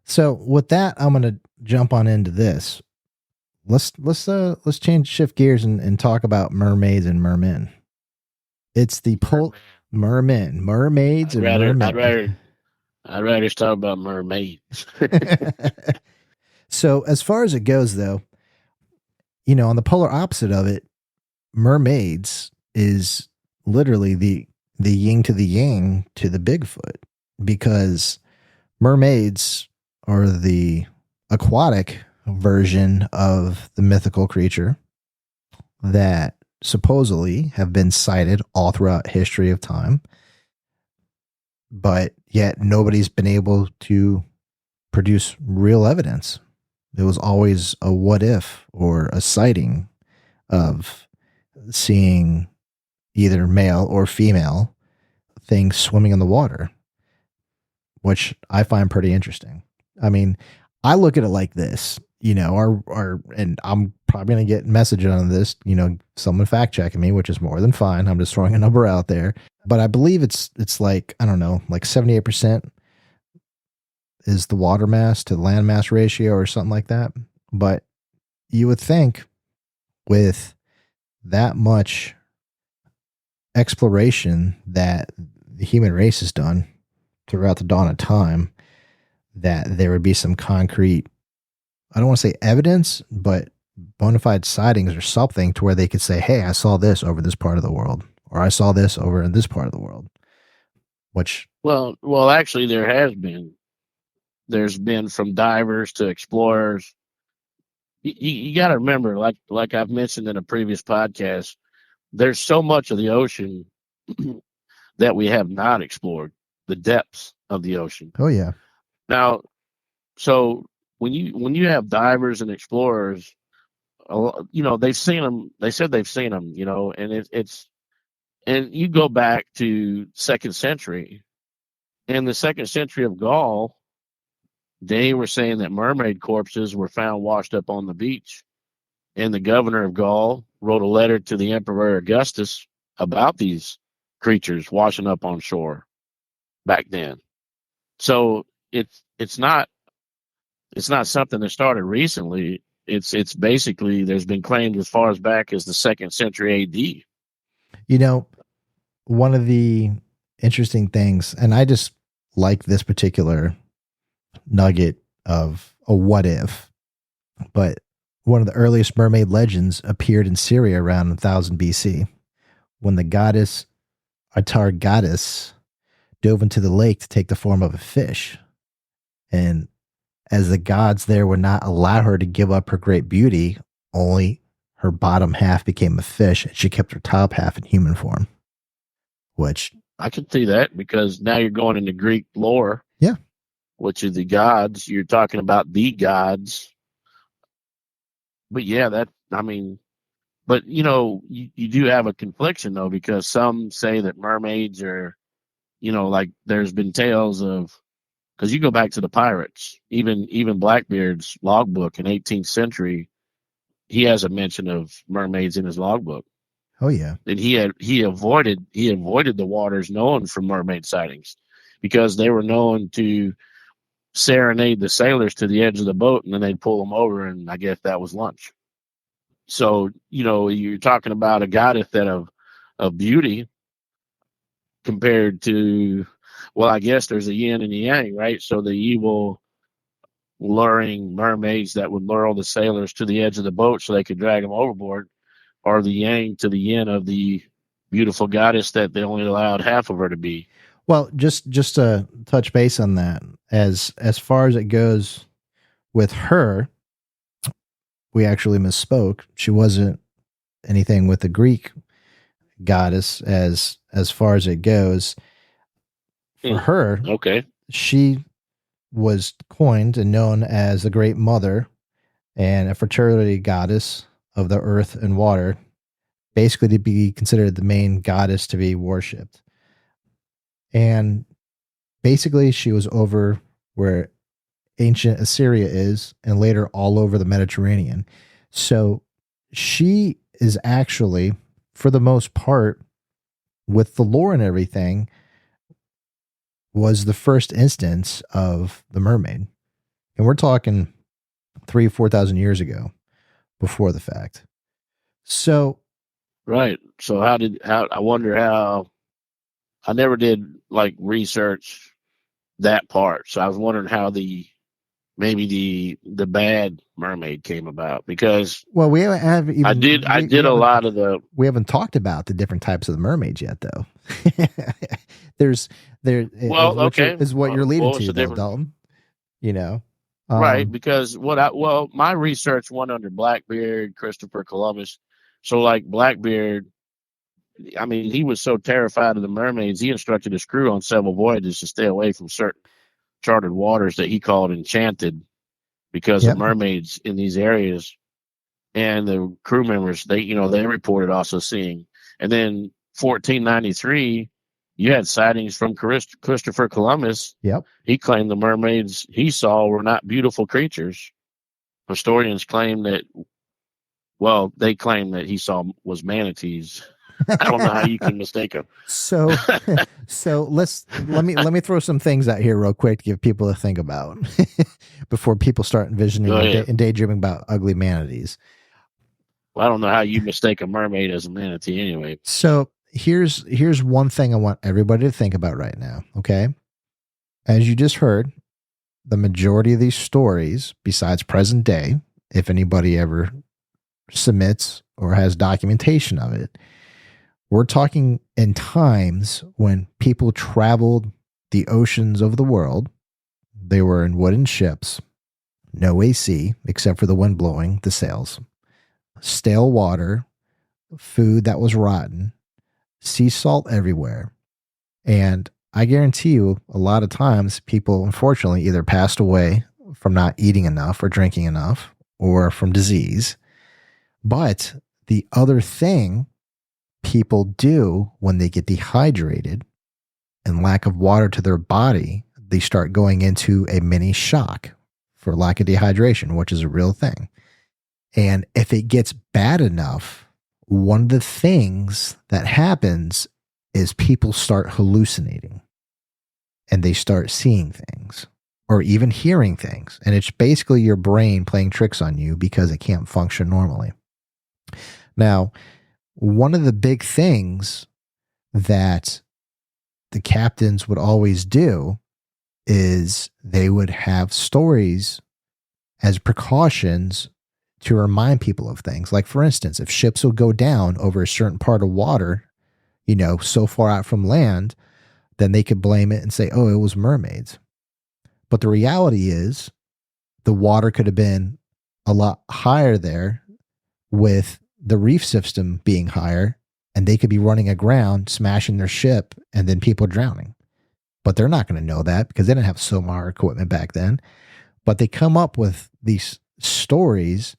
So with that, I'm going to jump on into this. Let's shift gears and talk about mermaids and mermen. It's the mermaids and mermen. I'd rather talk about mermaids. So as far as it goes, though, on the polar opposite of it, mermaids is literally the yin to the yang to the Bigfoot, because mermaids are the aquatic version of the mythical creature that supposedly have been sighted all throughout history of time, but yet nobody's been able to produce real evidence. It was always a what if or a sighting of seeing either male or female things swimming in the water, which I find pretty interesting. I mean, I look at it like this, and I'm probably going to get message on this, someone fact checking me, which is more than fine. I'm just throwing a number out there, but I believe it's like, I don't know, like 78% is the water mass to land mass ratio or something like that. But you would think with that much exploration that the human race has done throughout the dawn of time, that there would be some concrete, I don't want to say evidence, but bona fide sightings or something to where they could say, hey, I saw this over this part of the world, or I saw this over in this part of the world. Which, well, actually, there's been from divers to explorers. You got to remember, like I've mentioned in a previous podcast, there's so much of the ocean that we have not explored, the depths of the ocean. oh yeah. Now, so when you have divers and explorers, they've seen them. They said they've seen them, and and you go back to 2nd century. In the 2nd century of Gaul, they were saying that mermaid corpses were found washed up on the beach. And the governor of Gaul wrote a letter to the Emperor Augustus about these creatures washing up on shore back then. So it's not something that started recently. it's basically, there's been claimed as far as back as the 2nd century AD. You know, one of the interesting things, and I just like this particular nugget of a what if, but one of the earliest mermaid legends appeared in Syria around 1000 BC when the goddess Atargatis dove into the lake to take the form of a fish. And as the gods there would not allow her to give up her great beauty, only her bottom half became a fish, and she kept her top half in human form. Which I can see that, because now you're going into Greek lore. Yeah. Which are the gods. You're talking about the gods. But yeah, but you do have a confliction though, because some say that mermaids are, like there's been tales of, because you go back to the pirates, even Blackbeard's logbook in 18th century, he has a mention of mermaids in his logbook. Oh yeah. And he avoided the waters known for mermaid sightings, because they were known to serenade the sailors to the edge of the boat, and then they'd pull them over, and I guess that was lunch. So, you're talking about a goddess of beauty compared to, well, I guess there's a yin and a yang, right? So the evil, luring mermaids that would lure all the sailors to the edge of the boat so they could drag them overboard, or the yang to the yin of the beautiful goddess that they only allowed half of her to be. Well, just to touch base on that, as far as it goes with her, we actually misspoke. She wasn't anything with the Greek goddess as far as it goes. For her, okay, she was coined and known as the Great Mother and a fertility goddess of the earth and water, basically to be considered the main goddess to be worshipped. And basically she was over where ancient Assyria is, and later all over the Mediterranean. So she is actually, for the most part, with the lore and everything, was the first instance of the mermaid. And we're talking 3,000-4,000 years ago, before the fact. So, right. So I wonder how, I never did like research that part. So I was wondering how maybe the bad mermaid came about, because well, we haven't even, I did a lot of the, we haven't talked about the different types of the mermaids yet, though. well, okay, is what you're leading to, though, different, Dalton. Right? Because my research went under Blackbeard, Christopher Columbus. So like Blackbeard, I mean, he was so terrified of the mermaids, he instructed his crew on several voyages to stay away from certain charted waters that he called enchanted, because of mermaids in these areas. And the crew members, they reported also seeing. And then 1493, you had sightings from Christopher Columbus. Yep. He claimed the mermaids he saw were not beautiful creatures. Historians claim that, they claim that he saw was manatees. I don't know how you can mistake them. So let me throw some things out here real quick to give people to think about before people start envisioning and daydreaming about ugly manatees. Well, I don't know how you mistake a mermaid as a manatee anyway. So here's one thing I want everybody to think about right now. Okay. As you just heard, the majority of these stories, besides present day, if anybody ever submits or has documentation of it, we're talking in times when people traveled the oceans of the world. They were in wooden ships, no AC except for the wind blowing the sails, stale water, food that was rotten, sea salt everywhere. And I guarantee you, a lot of times people, unfortunately, either passed away from not eating enough or drinking enough, or from disease. But the other thing people do when they get dehydrated and lack of water to their body, they start going into a mini shock for lack of dehydration, which is a real thing. And if it gets bad enough, one of the things that happens is people start hallucinating and they start seeing things. or even hearing things. And it's basically your brain playing tricks on you because it can't function normally. Now, one of the big things that the captains would always do is they would have stories as precautions to remind people of things. Like, for instance, if ships would go down over a certain part of water, so far out from land, then they could blame it and say, oh, it was mermaids. But the reality is the water could have been a lot higher there with the reef system being higher, and they could be running aground, smashing their ship, and then people drowning. But they're not going to know that because they didn't have sonar equipment back then. But they come up with these stories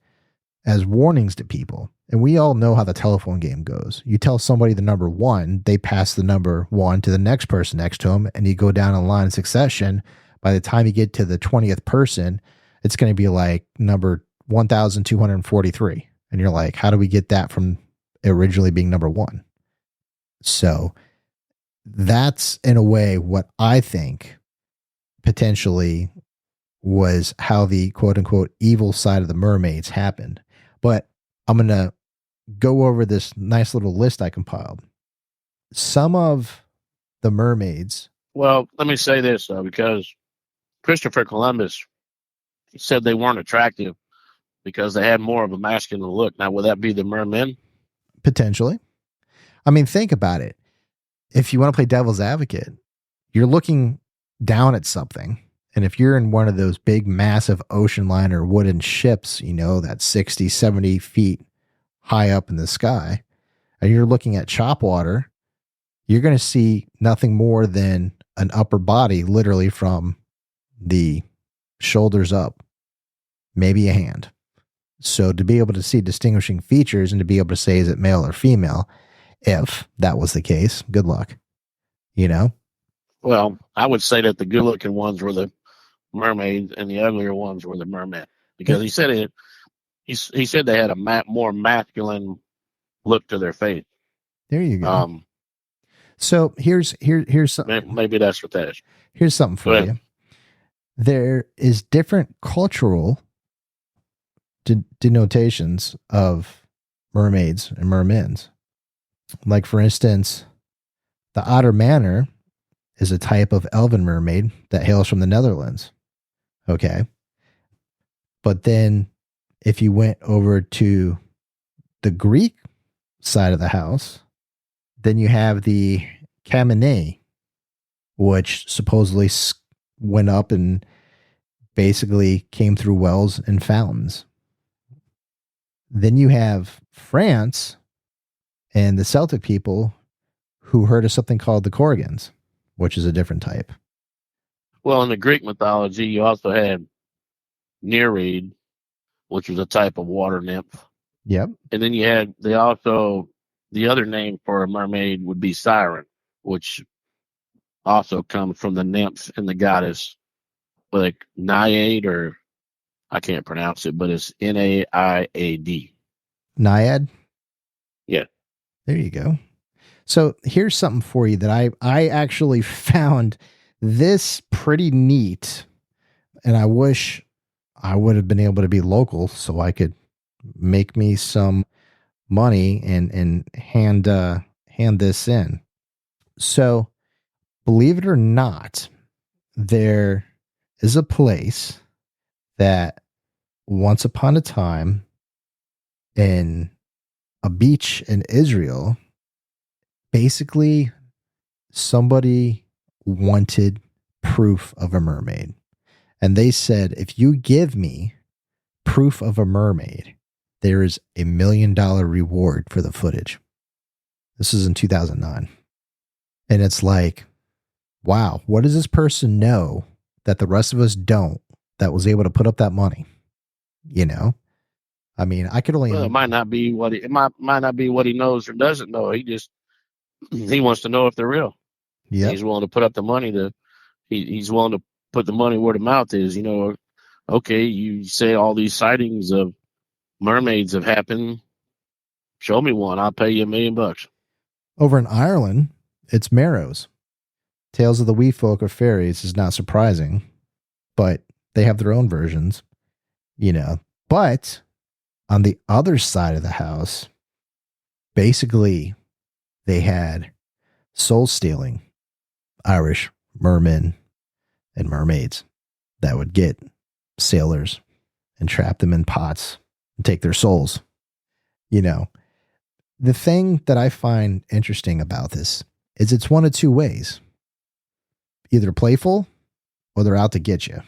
as warnings to people. And we all know how the telephone game goes. You tell somebody the number 1, they pass the number 1 to the next person next to them, and you go down a line in succession. By the time you get to the 20th person, it's going to be like number 1,243. And you're like, how do we get that from originally being number 1? So that's, in a way, what I think potentially was how the quote unquote evil side of the mermaids happened. But I'm going to go over this nice little list I compiled. Some of the mermaids. Well, let me say this, though, because Christopher Columbus said they weren't attractive because they had more of a masculine look. Now, would that be the mermen? Potentially. I mean, think about it. If you want to play devil's advocate, you're looking down at something. And if you're in one of those big, massive ocean liner wooden ships, that's 60, 70 feet high up in the sky, and you're looking at chop water, you're going to see nothing more than an upper body, literally from the shoulders up, maybe a hand. So to be able to see distinguishing features and to be able to say, is it male or female? If that was the case, good luck. Well, I would say that the good looking ones were the mermaids and the uglier ones were the mermen, because he said he said they had a more masculine look to their face. There you go. So here's something. Maybe that's what that is. Here's something for you. There is different cultural denotations of mermaids and mermens. Like, for instance, the Otter Manor is a type of elven mermaid that hails from the Netherlands. Okay. But then if you went over to the Greek side of the house, then you have the Kamene, which supposedly went up and basically came through wells and fountains. Then you have France and the Celtic people who heard of something called the Corrigans, which is a different type. Well, in the Greek mythology, you also had Nereid, which was a type of water nymph. Yep. And then you had the other name for a mermaid would be Siren, which also comes from the nymph and the goddess, like Naiad, or I can't pronounce it, but it's Naiad. Naiad? Yeah. There you go. So here's something for you that I actually found this pretty neat, and I wish I would have been able to be local so I could make me some money and hand this in. So, believe it or not, there is a place that once upon a time in a beach in Israel, basically somebody wanted proof of a mermaid. And they said, if you give me proof of a mermaid, there is $1 million reward for the footage. This is in 2009. And it's like, wow, what does this person know that the rest of us don't, that was able to put up that money? I mean, I could only. Well, it might not be what he knows or doesn't know. He wants to know if they're real. Yeah. He's willing to put up the money he's willing to put the money where the mouth is. Okay, you say all these sightings of mermaids have happened. Show me one. I'll pay you $1 million. Over in Ireland, it's Merrows. Tales of the Wee Folk or Fairies is not surprising. but they have their own versions, But on the other side of the house, basically, they had soul stealing Irish mermen and mermaids that would get sailors and trap them in pots and take their souls. The thing that I find interesting about this is it's one of two ways: either playful or they're out to get you.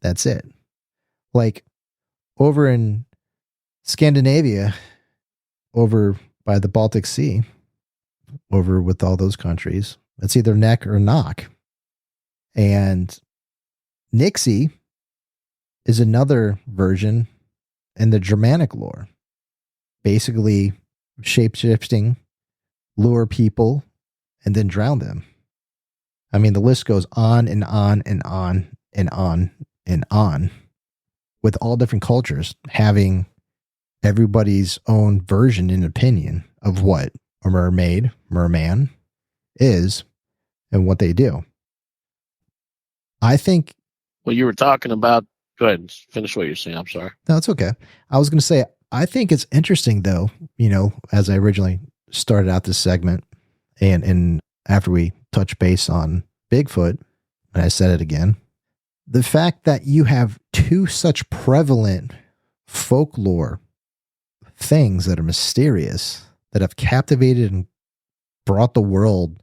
That's it. Like over in Scandinavia, over by the Baltic Sea, over with all those countries, it's either neck or knock. And Nixie is another version in the Germanic lore. Basically, shape-shifting, lure people, and then drown them. I mean, the list goes on and on and on and on and on, with all different cultures having everybody's own version and opinion of what a mermaid, merman is and what they do. I think. Well, you were talking about. Go ahead and finish what you're saying. I'm sorry. No, it's okay. I was going to say, I think it's interesting, though, as I originally started out this segment, and after we touched base on Bigfoot, and I said it again, the fact that you have two such prevalent folklore things that are mysterious, that have captivated and brought the world's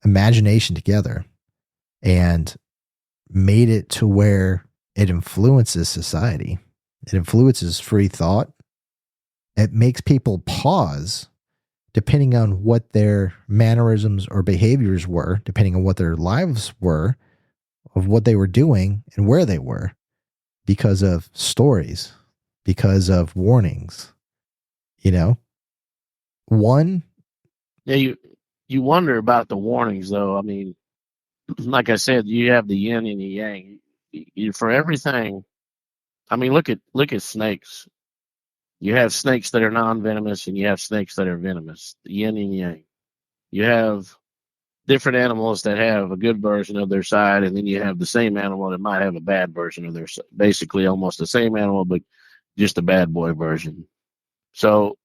imagination together and made it to where it influences society. It influences free thought. It makes people pause depending on what their mannerisms or behaviors were, depending on what their lives were, of what they were doing and where they were, because of stories, because of warnings. One. Yeah, you wonder about the warnings, though. I mean, like I said, you have the yin and the yang. For everything, I mean, look at snakes. You have snakes that are non-venomous, and you have snakes that are venomous. The yin and yang. You have different animals that have a good version of their side, and then you have the same animal that might have a bad version of their side. Basically, almost the same animal, but just a bad boy version. So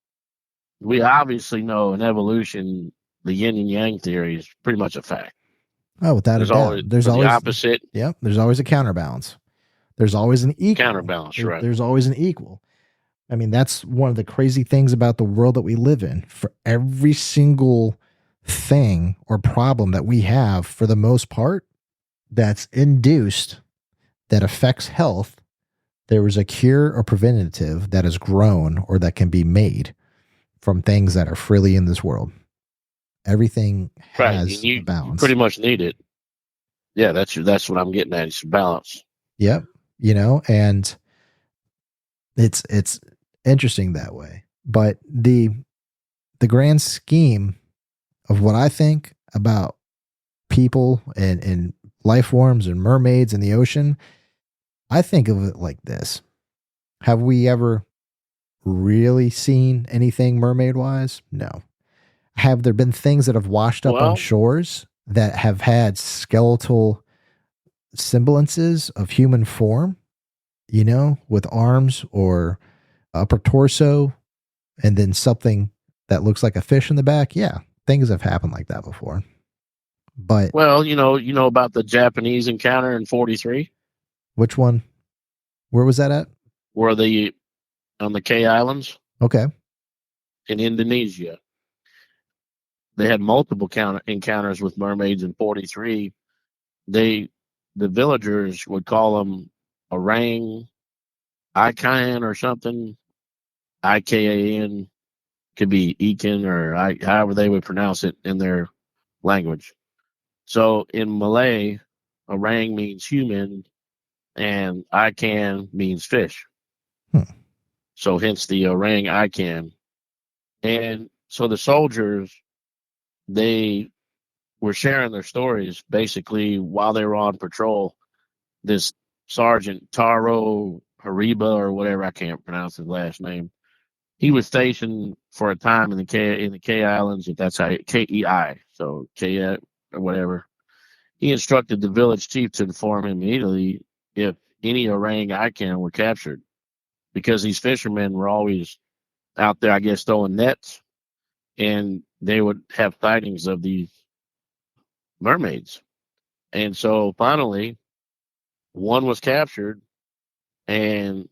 we obviously know in evolution, the yin and yang theory is pretty much a fact. Oh, without a doubt. There's always the opposite. Yeah, there's always a counterbalance. There's always an equal. Counterbalance, right. There's always an equal. I mean, that's one of the crazy things about the world that we live in. For every single thing or problem that we have, for the most part, that's induced, that affects health, there is a cure or preventative that has grown or that can be made from things that are freely in this world. Everything has a balance. You pretty much need it. Yeah, that's what I'm getting at. It's balance. Yep. And it's interesting that way. But the grand scheme of what I think about people and life forms and mermaids in the ocean, I think of it like this. Have we ever really seen anything mermaid-wise? No. Have there been things that have washed up on shores that have had skeletal semblances of human form, with arms or upper torso, and then something that looks like a fish in the back? Yeah, things have happened like that before. But you know about the Japanese encounter in 43? Which one? Where was that at? Were they on the K Islands? Okay. In Indonesia. They had multiple encounters with mermaids in 43. The villagers would call them orang, Ikan or something. Ikan, could be Ekin or however they would pronounce it in their language. So in Malay, orang means human and Ikan means fish. So hence the orang Ikan. And so the soldiers, they were sharing their stories basically while they were on patrol. This Sergeant Taro Hariba or whatever, I can't pronounce his last name. He was stationed for a time in the K Islands, if that's how KEI, so K or whatever. He instructed the village chief to inform him immediately if any orangutan were captured, because these fishermen were always out there, I guess, throwing nets, and they would have sightings of these mermaids. And so finally, one was captured, and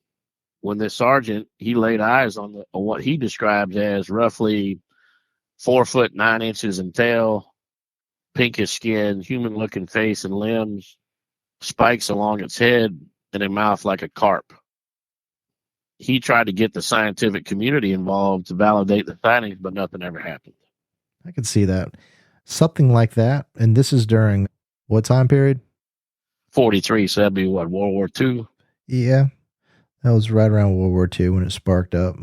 when the sergeant, he laid eyes on what he described as roughly 4 foot 9 inches in tail, pinkish skin, human looking face and limbs, spikes along its head, and a mouth like a carp. He tried to get the scientific community involved to validate the sightings, but nothing ever happened. I could see that. Something like that. And this is during what time period? 43, so that'd be what, World War II? Yeah. That was right around World War II when it sparked up.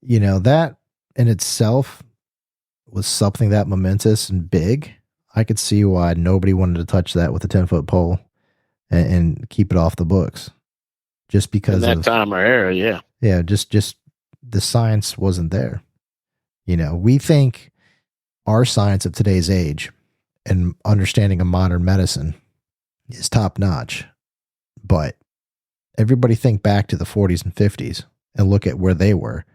You know, that in itself was something that momentous and big. I could see why nobody wanted to touch that with a 10-foot pole and keep it off the books. Just because in that time or era, yeah. Yeah, just the science wasn't there. You know, we think our science of today's age and understanding of modern medicine is top notch. But everybody think back to the 40s and 50s and look at where they were.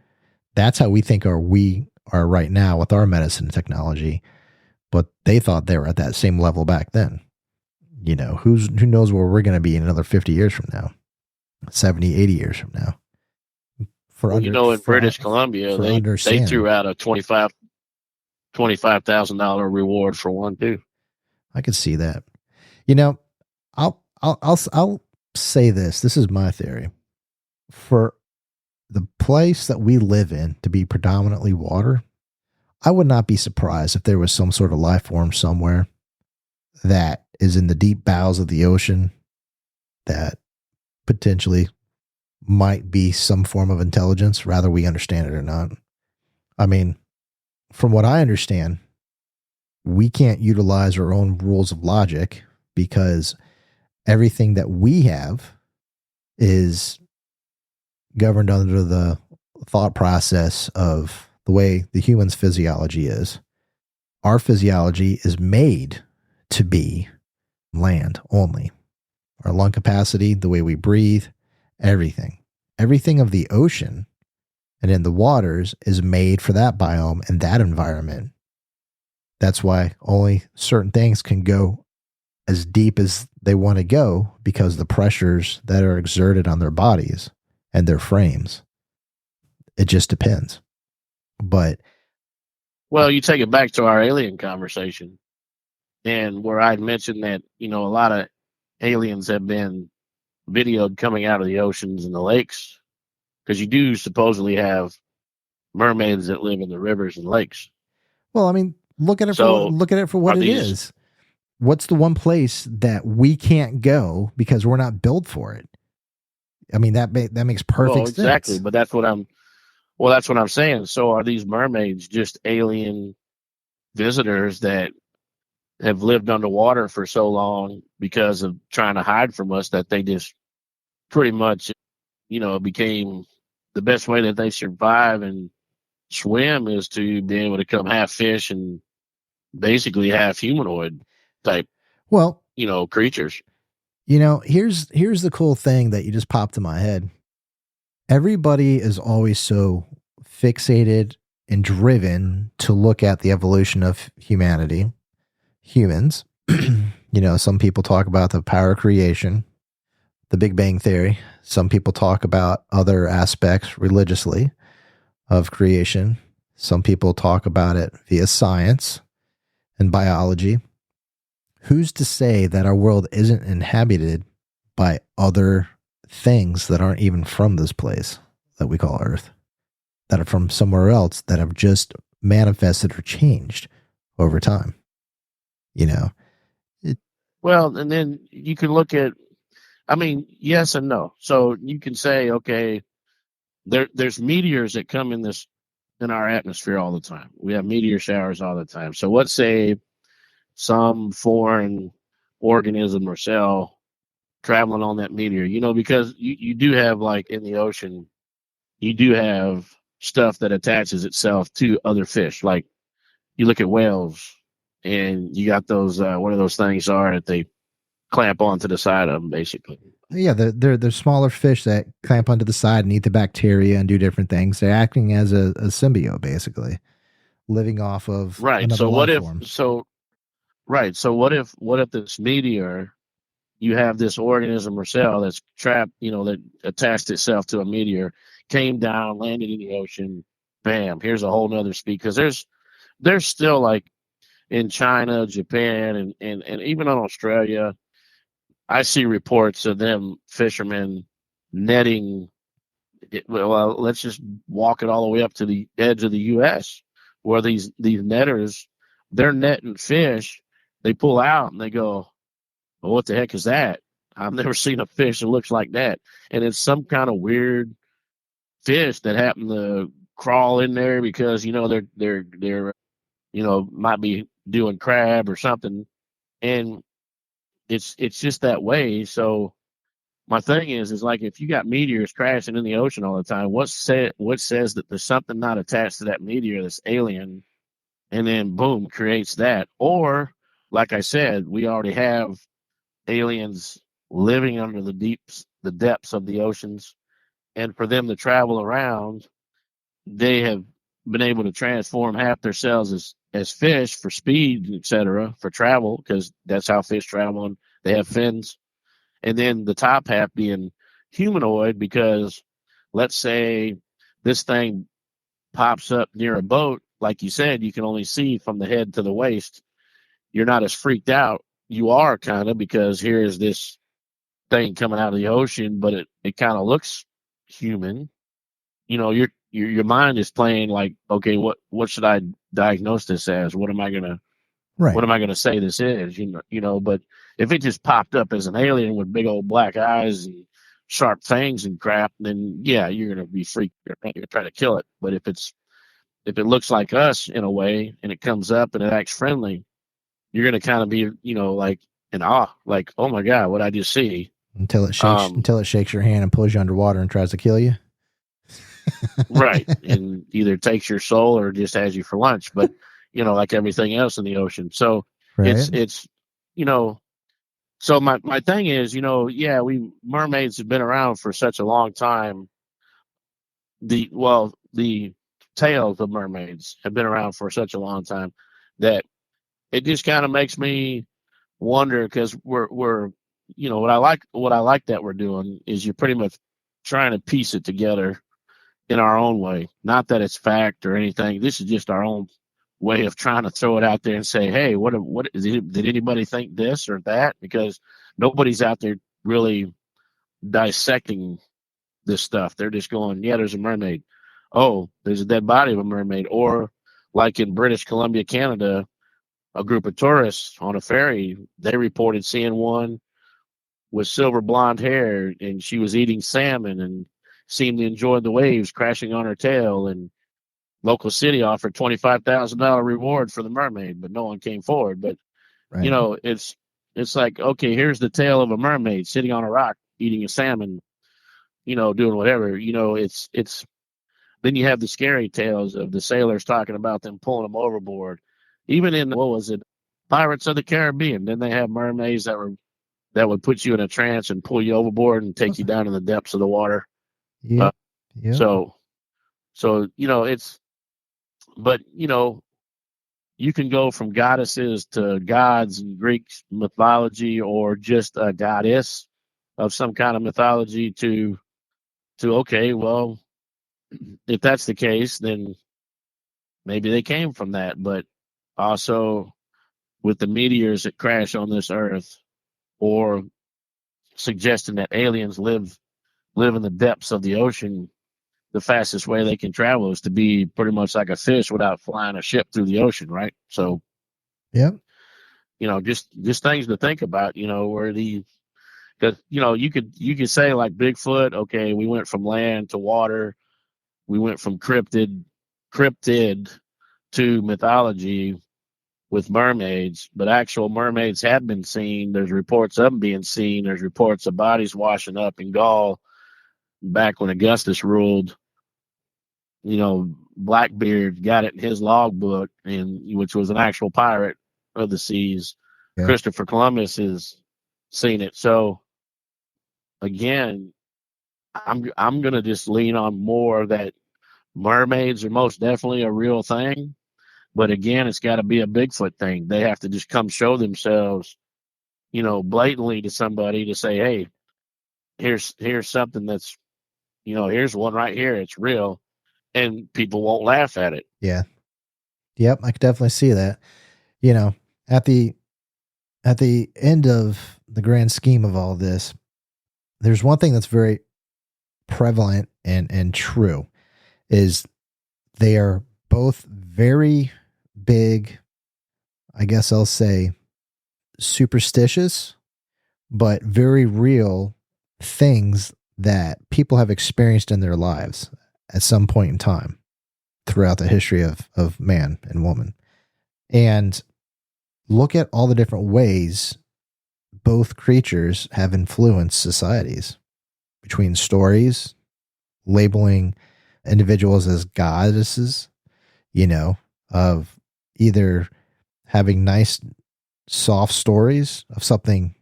That's how we think we are right now with our medicine technology. But they thought they were at that same level back then. You know, who knows where we're going to be in another 50 years from now, 70, 80 years from now. In British Columbia, they threw out a $25,000 reward for one too. I could see that. You know, I'll say this. This is my theory. For the place that we live in to be predominantly water, I would not be surprised if there was some sort of life form somewhere that is in the deep bowels of the ocean that potentially might be some form of intelligence, rather we understand it or not. I mean, from what I understand, we can't utilize our own rules of logic because everything that we have is governed under the thought process of the way the human's physiology is. Our physiology is made to be land only. Our lung capacity, the way we breathe, everything of the ocean and in the waters is made for that biome and that environment. That's why only certain things can go as deep as they want to go, because the pressures that are exerted on their bodies and their frames. It just depends. But well, you take it back to our alien conversation, and where I mentioned that, a lot of aliens have been videoed coming out of the oceans and the lakes, because you do supposedly have mermaids that live in the rivers and lakes. Well, I mean, look at it for what it is. What's the one place that we can't go because we're not built for it? I mean, that makes perfect sense. Exactly, but that's what I'm saying. So are these mermaids just alien visitors that have lived underwater for so long because of trying to hide from us that they just pretty much, became the best way that they survive and swim is to be able to come half fish and basically half humanoid type, creatures. Here's the cool thing that you just popped in my head. Everybody is always so fixated and driven to look at the evolution of humanity, humans. Some people talk about the power of creation, the Big Bang Theory. Some people talk about other aspects religiously of creation. Some people talk about it via science and biology. Who's to say that our world isn't inhabited by other things that aren't even from this place that we call Earth, that are from somewhere else, that have just manifested or changed over time? Well, and then you can look at, yes and no. So you can say, okay, there's meteors that come in our atmosphere all the time. We have meteor showers all the time. So let's say some foreign organism or cell traveling on that meteor, because you do have, like in the ocean, you do have stuff that attaches itself to other fish. Like you look at whales and you got those, what are those things are that they clamp onto the side of them, basically. Yeah, they're smaller fish that clamp onto the side and eat the bacteria and do different things. They're acting as a symbiote, basically, living off of Right. another So what life if form. what if this meteor, you have this organism or cell that's trapped, that attached itself to a meteor, came down, landed in the ocean, bam, here's a whole nother speed. Because there's still, like, in China, Japan, and even in Australia, I see reports of them fishermen netting well, let's just walk it all the way up to the edge of the U.S., where these netters, they're netting fish. They pull out and they go, well, what the heck is that? I've never seen a fish that looks like that. And it's some kind of weird fish that happened to crawl in there because, they're might be doing crab or something. And it's just that way. So my thing is like, if you got meteors crashing in the ocean all the time, what says that there's something not attached to that meteor that's alien, and then boom, creates that? Or, like I said, we already have aliens living under the depths of the oceans, and for them to travel around, they have been able to transform half their cells as fish for speed, etc., for travel, because that's how fish travel, and they have fins. And then the top half being humanoid, because let's say this thing pops up near a boat, like you said, you can only see from the head to the waist. You're not as freaked out. You are kind of, because here is this thing coming out of the ocean, but it kind of looks human. Your mind is playing like, okay, what should I diagnose this as? What am I gonna Right. say this is? But if it just popped up as an alien with big old black eyes and sharp fangs and crap, then yeah, you're gonna be freaked. You're gonna try to kill it. But if it looks like us in a way, and it comes up and it acts friendly, you're gonna kind of be, like, in awe, like, oh my god, what I just see. Until it shakes your hand and pulls you underwater and tries to kill you. Right. And either takes your soul or just has you for lunch, but like everything else in the ocean. So Right. it's you know so my thing is, yeah, mermaids have been around for such a long time. The tales of mermaids have been around for such a long time that it just kind of makes me wonder, because we're what I like that we're doing is you're pretty much trying to piece it together in our own way. Not that it's fact or anything. This is just our own way of trying to throw it out there and say, hey, did anybody think this or that? Because nobody's out there really dissecting this stuff. They're just going, yeah, there's a mermaid. Oh, there's a dead body of a mermaid. Or, like in British Columbia, Canada, a group of tourists on a ferry, they reported seeing one with silver blonde hair, and she was eating salmon and seemed to enjoy the waves crashing on her tail. And local city offered $25,000 reward for the mermaid, but no one came forward. But Right. it's like, okay, here's the tale of a mermaid sitting on a rock eating a salmon, doing whatever. It's then you have the scary tales of the sailors talking about them pulling them overboard. Even in, what was it, Pirates of the Caribbean, then they have mermaids that would put you in a trance and pull you overboard and take you down in the depths of the water. Yeah. Yeah. So it's, but you can go from goddesses to gods in Greek mythology, or just a goddess of some kind of mythology, to okay, well, if that's the case, then maybe they came from that. But also, with the meteors that crash on this earth, or suggesting that aliens live in the depths of the ocean, the fastest way they can travel is to be pretty much like a fish without flying a ship through the ocean, right? So, Yep. just things to think about, where because you could say, like, Bigfoot, okay, we went from land to water, we went from cryptid to mythology with mermaids, but actual mermaids have been seen. There's reports of them being seen. There's reports of bodies washing up in Gaul back when Augustus ruled. Blackbeard got it in his logbook, and which was an actual pirate of the seas. Okay. Christopher Columbus is seen it. So again, I'm gonna just lean on more that mermaids are most definitely a real thing. But again, it's got to be a Bigfoot thing. They have to just come show themselves, blatantly to somebody to say, "Hey, here's something that's, here's one right here. It's real," and people won't laugh at it. Yeah. Yep. I could definitely see that. You know, at the end of the grand scheme of all this, there's one thing that's very prevalent and true is they are both very big, I guess I'll say superstitious, but very real things that people have experienced in their lives at some point in time throughout the history of man and woman. And look at all the different ways both creatures have influenced societies between stories, labeling individuals as goddesses, of either having nice, soft stories of something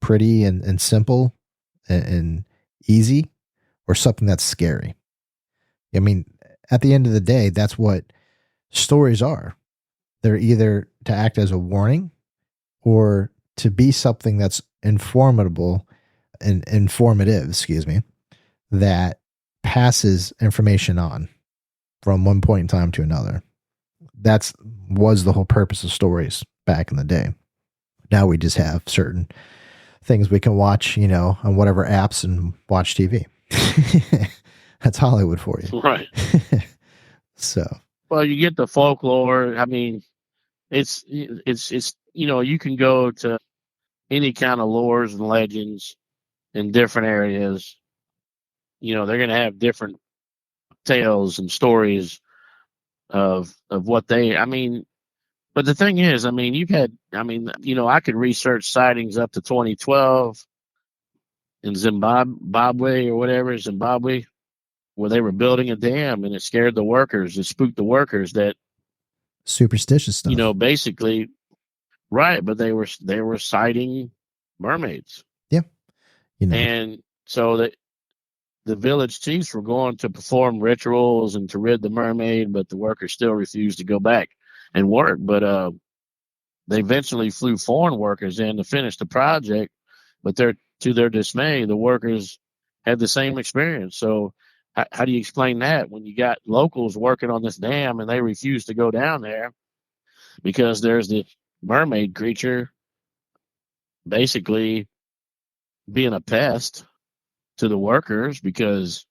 pretty and simple and easy, or something that's scary. I mean, at the end of the day, that's what stories are. They're either to act as a warning or to be something that's informative, that passes information on from one point in time to another. That's was the whole purpose of stories back in the day. Now we just have certain things we can watch, on whatever apps and watch TV. That's Hollywood for you. Right. So, well, you get the folklore. I mean, it's you can go to any kind of lores and legends in different areas. They're going to have different tales and stories of what they. I mean, but the thing is, I mean, I could research sightings up to 2012 in Zimbabwe or whatever, Zimbabwe, where they were building a dam and it scared the workers, it spooked the workers that superstitious stuff. Basically, right, but they were sighting mermaids. Yeah. And so the village chiefs were going to perform rituals and to rid the mermaid, but the workers still refused to go back and work. But they eventually flew foreign workers in to finish the project, but to their dismay, the workers had the same experience. So how do you explain that when you got locals working on this dam and they refuse to go down there because there's the mermaid creature basically being a pest to the workers because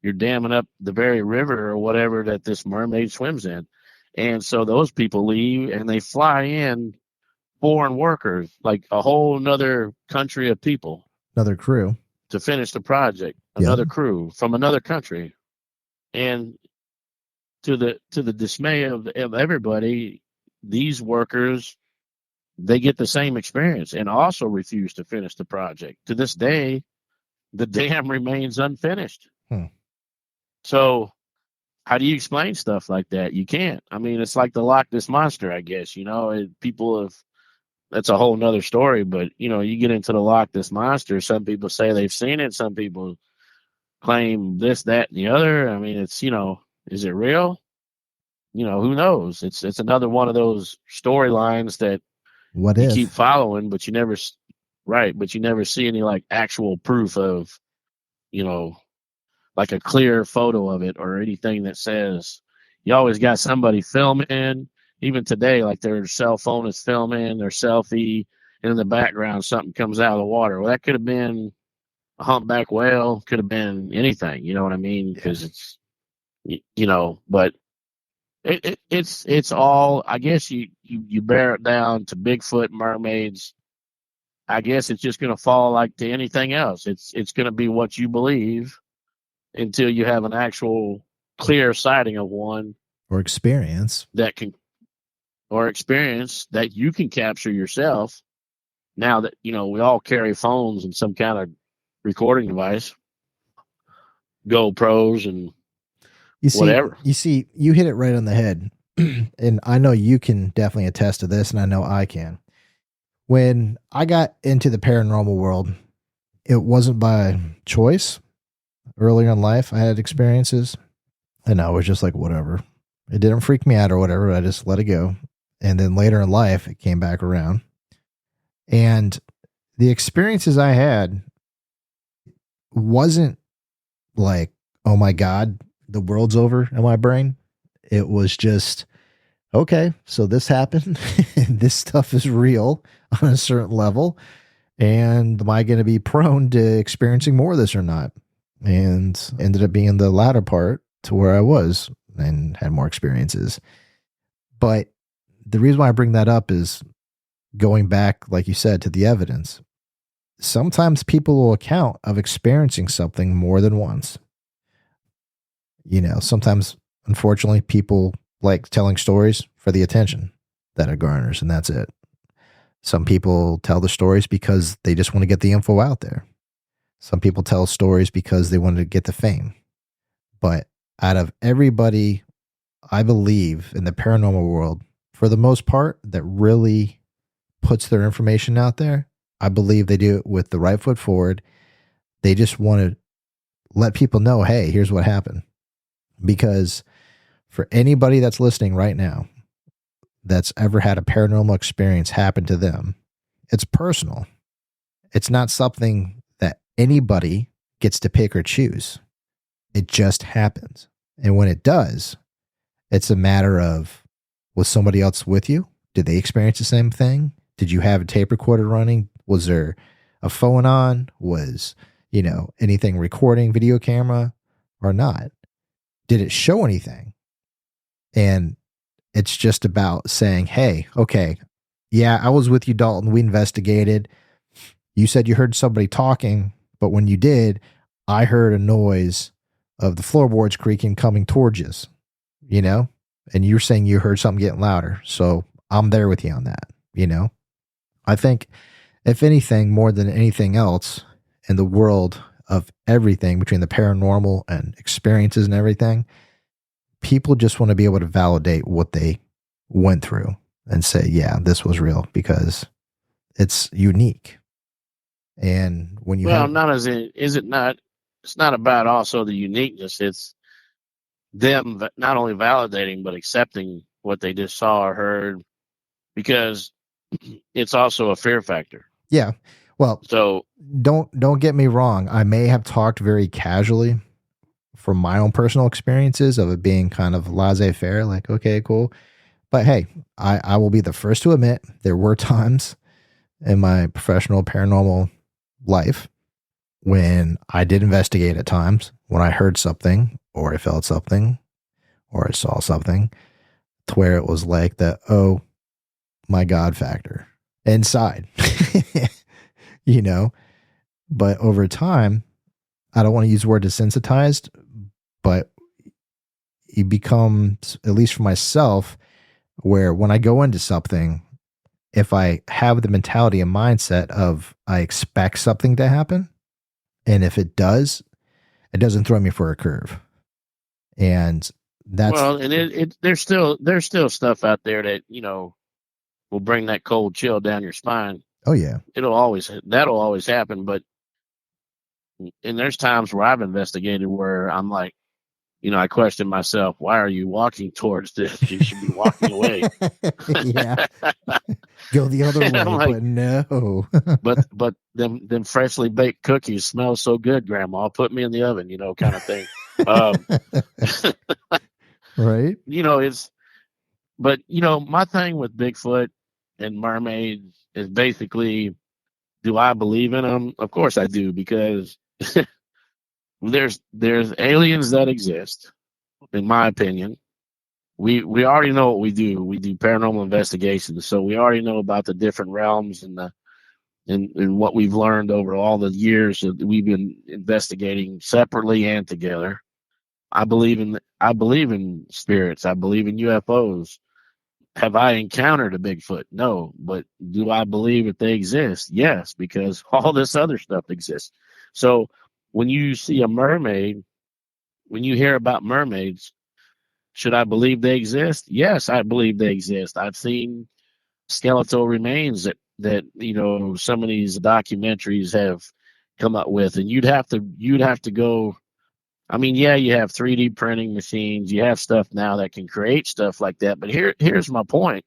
you're damming up the very river or whatever that this mermaid swims in. And so those people leave and they fly in foreign workers, like a whole nother country of people. Another crew. To finish the project. Another crew from another country. And to the dismay of everybody, these workers, they get the same experience and also refuse to finish the project. To this day, the dam remains unfinished. So how do you explain stuff like that? You can't. I mean, it's like the Loch Ness Monster, I guess. People have, that's a whole nother story, but you get into the Loch Ness Monster, some people say they've seen it, some people claim this, that, and the other. I mean, it's, is it real? Who knows? It's another one of those storylines that you keep following, but you never see any like actual proof of, like a clear photo of it or anything that says. You always got somebody filming. Even today, like their cell phone is filming their selfie, and in the background something comes out of the water. Well, that could have been a humpback whale, could have been anything. You know what I mean? Because it's, but it's all. I guess you bear it down to Bigfoot, mermaids. I guess it's just going to fall like to anything else. It's going to be what you believe until you have an actual clear sighting of one or experience that you can capture yourself. Now that we all carry phones and some kind of recording device, GoPros and whatever. You hit it right on the head. And I know you can definitely attest to this, and I know I can. When I got into the paranormal world, it wasn't by choice. Earlier in life, I had experiences, and I was just like, whatever. It didn't freak me out or whatever. I just let it go. And then later in life, it came back around. And the experiences I had wasn't like, oh my God, the world's over in my brain. It was just, okay, so this happened. This stuff is real on a certain level. And am I going to be prone to experiencing more of this or not? And ended up being the latter part to where I was and had more experiences. But the reason why I bring that up is going back, like you said, to the evidence. Sometimes people will account of experiencing something more than once. You know, sometimes, unfortunately, people like telling stories for the attention that it garners, and that's it. Some people tell the stories because they just want to get the info out there. Some people tell stories because they want to get the fame. But out of everybody, I believe, in the paranormal world, for the most part, that really puts their information out there, I believe they do it with the right foot forward. They just want to let people know, hey, here's what happened. Because for anybody that's listening right now that's ever had a paranormal experience happen to them, it's personal. It's not something that anybody gets to pick or choose. It just happens. And when it does, it's a matter of, was somebody else with you? Did they experience the same thing? Did you have a tape recorder running? Was there a phone on? Was, anything recording, video camera or not? Did it show anything? And it's just about saying, hey, okay, yeah, I was with you, Dalton. We investigated. You said you heard somebody talking, but when you did, I heard a noise of the floorboards creaking coming towards us, and you're saying you heard something getting louder. So I'm there with you on that, I think if anything, more than anything else in the world of everything between the paranormal and experiences and everything, people just want to be able to validate what they went through and say, yeah, this was real because it's unique. And when you it's not about also the uniqueness. It's them not only validating, but accepting what they just saw or heard, because it's also a fear factor. Yeah. Well, so don't get me wrong. I may have talked very casually from my own personal experiences of it being kind of laissez-faire, like, okay, cool. But hey, I will be the first to admit there were times in my professional paranormal life when I did investigate at times, when I heard something or I felt something or I saw something to where it was like the, oh my God factor inside, but over time, I don't want to use the word desensitized, but you become, at least for myself, where when I go into something, if I have the mentality and mindset of I expect something to happen, and if it does, it doesn't throw me for a curve. And that's and there's still stuff out there that will bring that cold chill down your spine. Oh yeah, that'll always happen. But and there's times where I've investigated where I'm like, I question myself, why are you walking towards this? You should be walking away. Yeah. Go the other way, like, but no. but them freshly baked cookies smell so good, Grandma. Put me in the oven, kind of thing. Right. But my thing with Bigfoot and mermaids is basically, do I believe in them? Of course I do, because there's aliens that exist, in my opinion. We already know what we do. We do paranormal investigations, so we already know about the different realms and what we've learned over all the years that we've been investigating separately and together. I believe in spirits. I believe in UFOs. Have I encountered a Bigfoot? No. But do I believe that they exist? Yes, because all this other stuff exists. So when you see a mermaid, when you hear about mermaids, should I believe they exist? Yes, I believe they exist. I've seen skeletal remains that some of these documentaries have come up with, and you'd have to go. I mean, yeah, you have 3D printing machines, you have stuff now that can create stuff like that. But here's my point: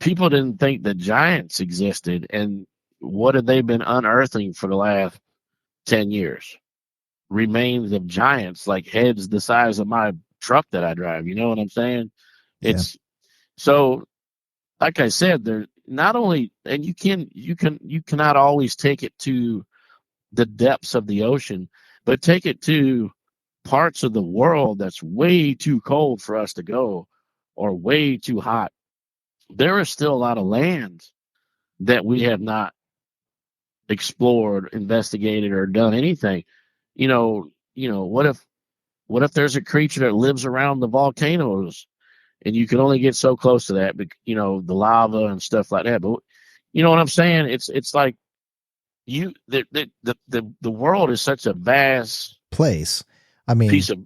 people didn't think that giants existed, and what have they been unearthing for the last 10 years? Remains of giants, like heads the size of my truck that I drive. You know what I'm saying? Yeah. It's so, like I said, there not only, and you cannot always take it to the depths of the ocean, but take it to parts of the world that's way too cold for us to go, or way too hot. There is still a lot of land that we have not explored, investigated, or done anything. What if there's a creature that lives around the volcanoes, and you can only get so close to that, the lava and stuff like that. But you know what I'm saying? It's like the world is such a vast place. I mean, piece of,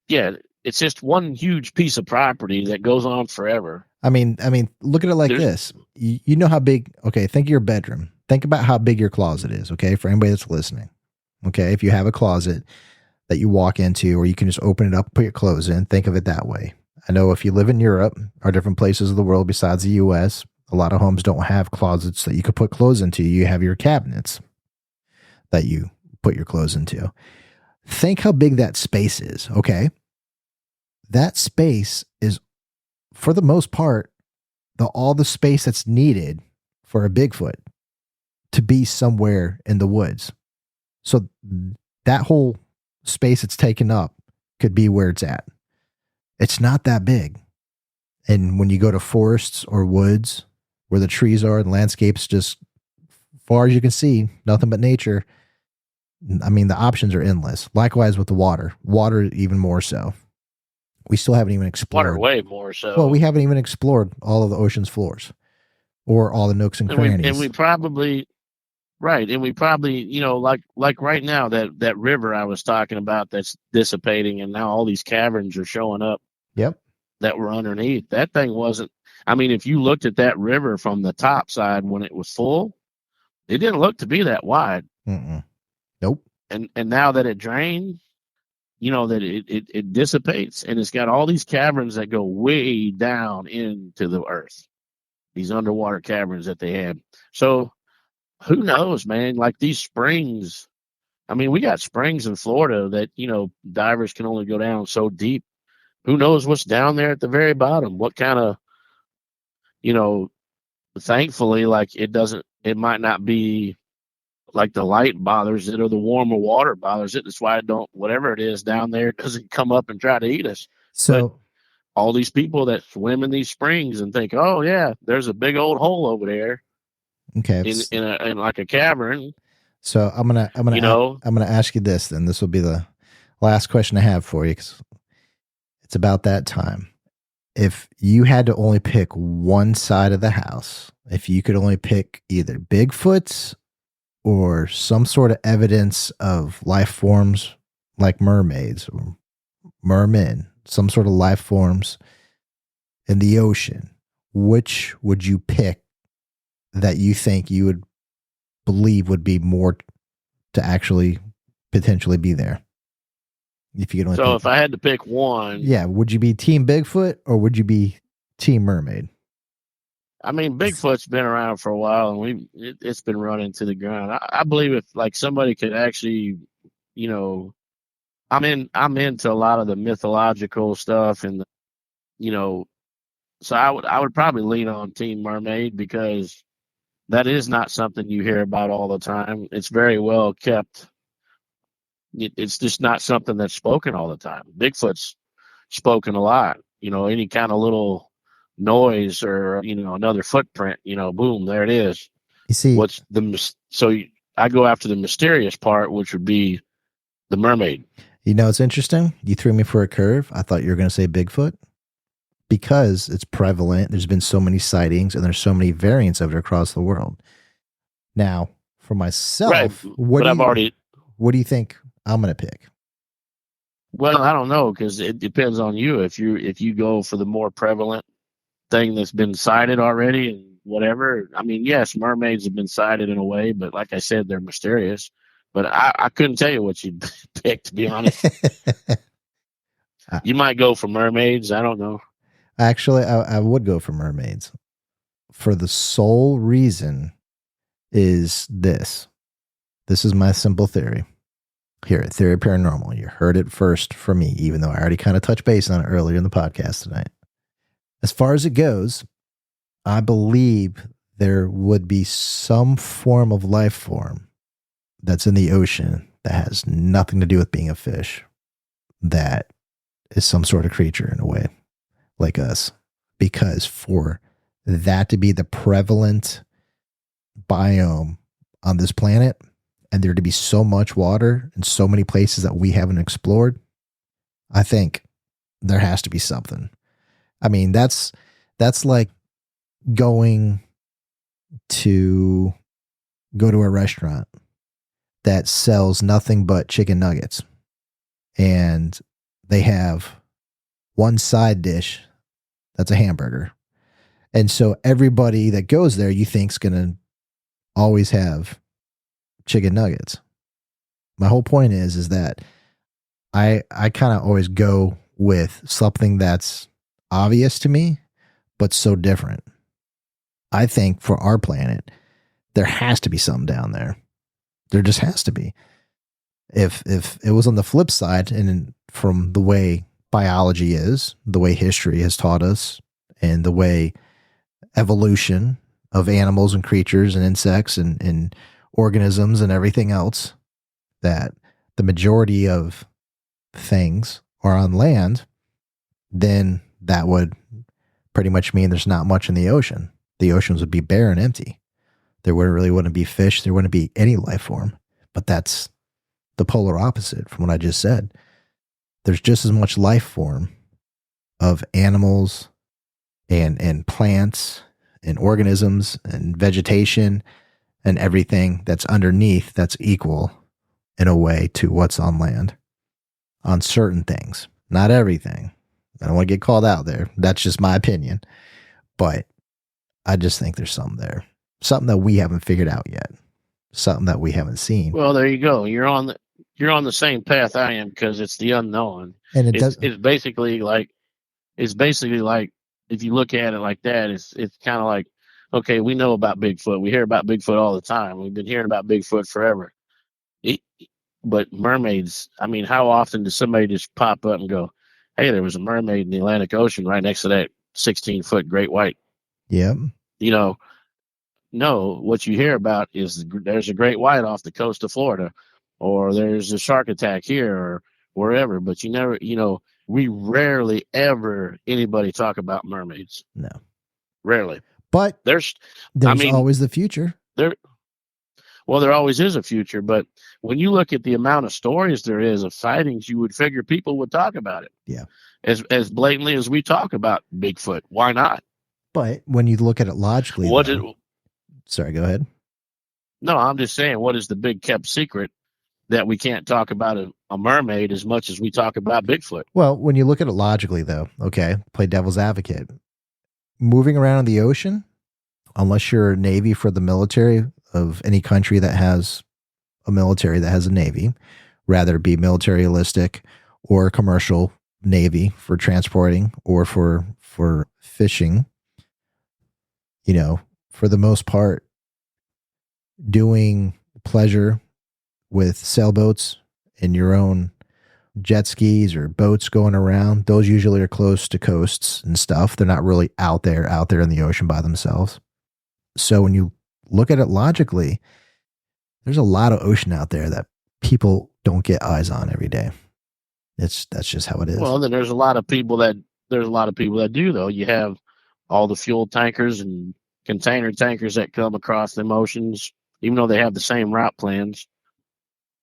yeah, it's just one huge piece of property that goes on forever. I mean, look at it like this. You know how big, okay, think of your bedroom. Think about how big your closet is, okay, for anybody that's listening. Okay, if you have a closet that you walk into, or you can just open it up, put your clothes in, think of it that way. I know if you live in Europe or different places of the world besides the US, a lot of homes don't have closets that you could put clothes into. You have your cabinets that you put your clothes into. Think how big that space is, okay? That space is, for the most part, all the space that's needed for a Bigfoot to be somewhere in the woods. So that whole space it's taken up could be where it's at. It's not that big. And when you go to forests or woods where the trees are and landscapes just far as you can see, nothing but nature, I mean, the options are endless. Likewise with the water. Water even more so. We still haven't even explored. Water way more so. Well, we haven't even explored all of the ocean's floors or all the nooks and crannies. And we probably, right. And we probably, like right now, that river I was talking about that's dissipating, and now all these caverns are showing up. Yep. That were underneath. That thing wasn't, I mean, if you looked at that river from the top side when it was full, it didn't look to be that wide. Nope. And now that it drained, that it dissipates, and it's got all these caverns that go way down into the earth, these underwater caverns that they have. So who knows, man? Like these springs, I mean, we got springs in Florida that, divers can only go down so deep. Who knows what's down there at the very bottom? What kind of, thankfully, like it might not be like the light bothers it or the warmer water bothers it. That's why whatever it is down there doesn't come up and try to eat us. So but all these people that swim in these springs and think, oh yeah, there's a big old hole over there. Okay. In like a cavern. So I'm gonna ask you this, then. This will be the last question I have for you, because it's about that time. If you had to only pick one side of the house, if you could only pick either Bigfoots or some sort of evidence of life forms like mermaids or mermen, some sort of life forms in the ocean, which would you pick that you think you would believe would be more to actually potentially be there? If you could only if I had to pick one, yeah, would you be Team Bigfoot or would you be Team Mermaid? I mean, Bigfoot's been around for a while, and it's been running to the ground. I believe if like somebody could actually, I'm into a lot of the mythological stuff, and so I would probably lean on Team Mermaid, because that is not something you hear about all the time. It's very well kept. It's just not something that's spoken all the time. Bigfoot's spoken a lot. Any kind of little noise or another footprint, boom, there it is. You see, I go after the mysterious part, which would be the mermaid. It's interesting. You threw me for a curve. I thought you were going to say Bigfoot, because it's prevalent. There's been so many sightings, and there's so many variants of it across the world. Now, for myself, right. What do you think I'm going to pick? Well, I don't know, because it depends on you. If you go for the more prevalent thing that's been cited already, and whatever. I mean, yes, mermaids have been sighted in a way, but like I said, they're mysterious. But I couldn't tell you what you'd pick, to be honest. You might go for mermaids. I don't know. Actually, I would go for mermaids for the sole reason is this. This is my simple theory. Here at Theory Paranormal, you heard it first from me, even though I already kind of touched base on it earlier in the podcast tonight. As far as it goes, I believe there would be some form of life form that's in the ocean that has nothing to do with being a fish, that is some sort of creature in a way, like us. Because for that to be the prevalent biome on this planet, and there to be so much water in so many places that we haven't explored, I think there has to be something. I mean, that's like going to go to a restaurant that sells nothing but chicken nuggets, and they have one side dish that's a hamburger. And so everybody that goes there, you think is going to always have chicken nuggets. My whole point is that I kind of always go with something that's obvious to me, but so different. I think for our planet, there has to be something down there. There just has to be. If it was on the flip side, and from the way biology is, the way history has taught us, and the way evolution of animals and creatures and insects and organisms and everything else, that the majority of things are on land, then that would pretty much mean there's not much in the ocean. The oceans would be bare and empty. There wouldn't be fish. There wouldn't be any life form. But that's the polar opposite from what I just said. There's just as much life form of animals and plants and organisms and vegetation and everything that's underneath that's equal in a way to what's on land on certain things. Not everything. I don't want to get called out there. That's just my opinion. But I just think there's something there. Something that we haven't figured out yet. Something that we haven't seen. Well, there you go. You're on the same path I am, because it's the unknown. And it's basically like if you look at it like that, it's kind of like, okay, we know about Bigfoot. We hear about Bigfoot all the time. We've been hearing about Bigfoot forever. But mermaids, I mean, how often does somebody just pop up and go, hey, there was a mermaid in the Atlantic Ocean right next to that 16-foot great white? Yep. No, what you hear about is there's a great white off the coast of Florida, or there's a shark attack here or wherever. But you never, we rarely ever anybody talk about mermaids. No. Rarely. But there's always the future. There always is a future. But when you look at the amount of stories there is of sightings, you would figure people would talk about it. Yeah. As blatantly as we talk about Bigfoot. Why not? But when you look at it logically, sorry, go ahead. No, I'm just saying, what is the big kept secret that we can't talk about a mermaid as much as we talk about Bigfoot? Well, when you look at it logically, though, okay, play devil's advocate. Moving around in the ocean, unless you're a Navy for the military of any country that has a military that has a Navy, rather it be militaristic or commercial Navy for transporting or for fishing, for the most part, doing pleasure with sailboats and your own jet skis or boats going around, those usually are close to coasts and stuff. They're not really out there in the ocean by themselves. So when you look at it logically, there's a lot of ocean out there that people don't get eyes on every day. That's just how it is. Well, then there's a lot of people that do, though. You have all the fuel tankers and container tankers that come across them oceans, even though they have the same route plans.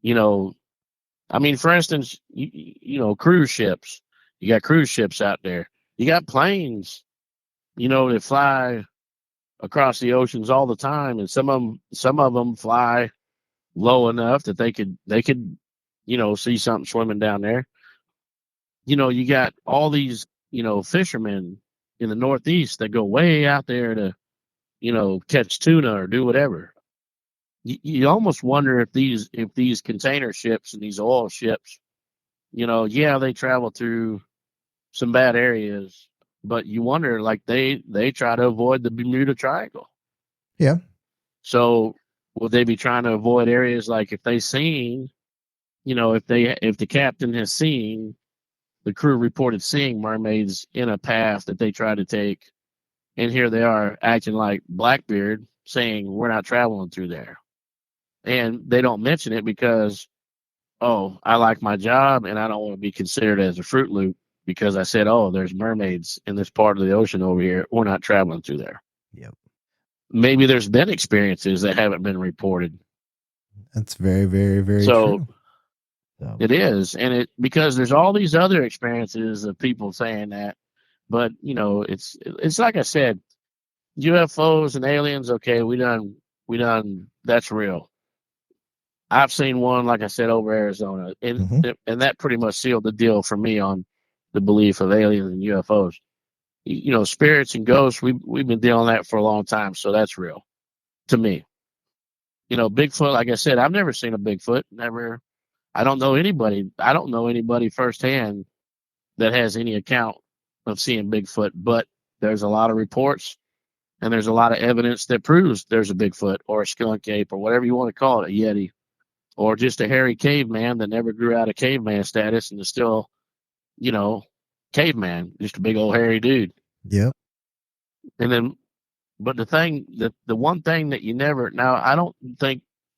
I mean, for instance, cruise ships. You got cruise ships out there. You got planes, that fly across the oceans all the time, and some of them fly low enough that they could see something swimming down there. You got all these fishermen in the Northeast that go way out there to catch tuna or do whatever. You almost wonder if these container ships and these oil ships, they travel through some bad areas, but you wonder, like, they try to avoid the Bermuda Triangle. Yeah. So would they be trying to avoid areas like if they seen, if the captain has seen, the crew reported seeing mermaids in a path that they tried to take, and here they are acting like Blackbeard saying we're not traveling through there. And they don't mention it because, oh, I like my job and I don't want to be considered as a Fruit Loop because I said, oh, there's mermaids in this part of the ocean over here. We're not traveling through there. Yep. Maybe there's been experiences that haven't been reported. That's very, very, very true. So it is. And because there's all these other experiences of people saying that, but it's like I said, UFOs and aliens. Okay. We done, that's real. I've seen one, like I said, over Arizona, and that pretty much sealed the deal for me on the belief of aliens and UFOs. Spirits and ghosts, we've been dealing with that for a long time, so that's real to me. Bigfoot, like I said, I've never seen a Bigfoot. Never. I don't know anybody firsthand that has any account of seeing Bigfoot, but there's a lot of reports and there's a lot of evidence that proves there's a Bigfoot or a skunk ape or whatever you want to call it, a Yeti. Or just a hairy caveman that never grew out of caveman status and is still, caveman, just a big old hairy dude. Yep. And then, but the one thing that you never, now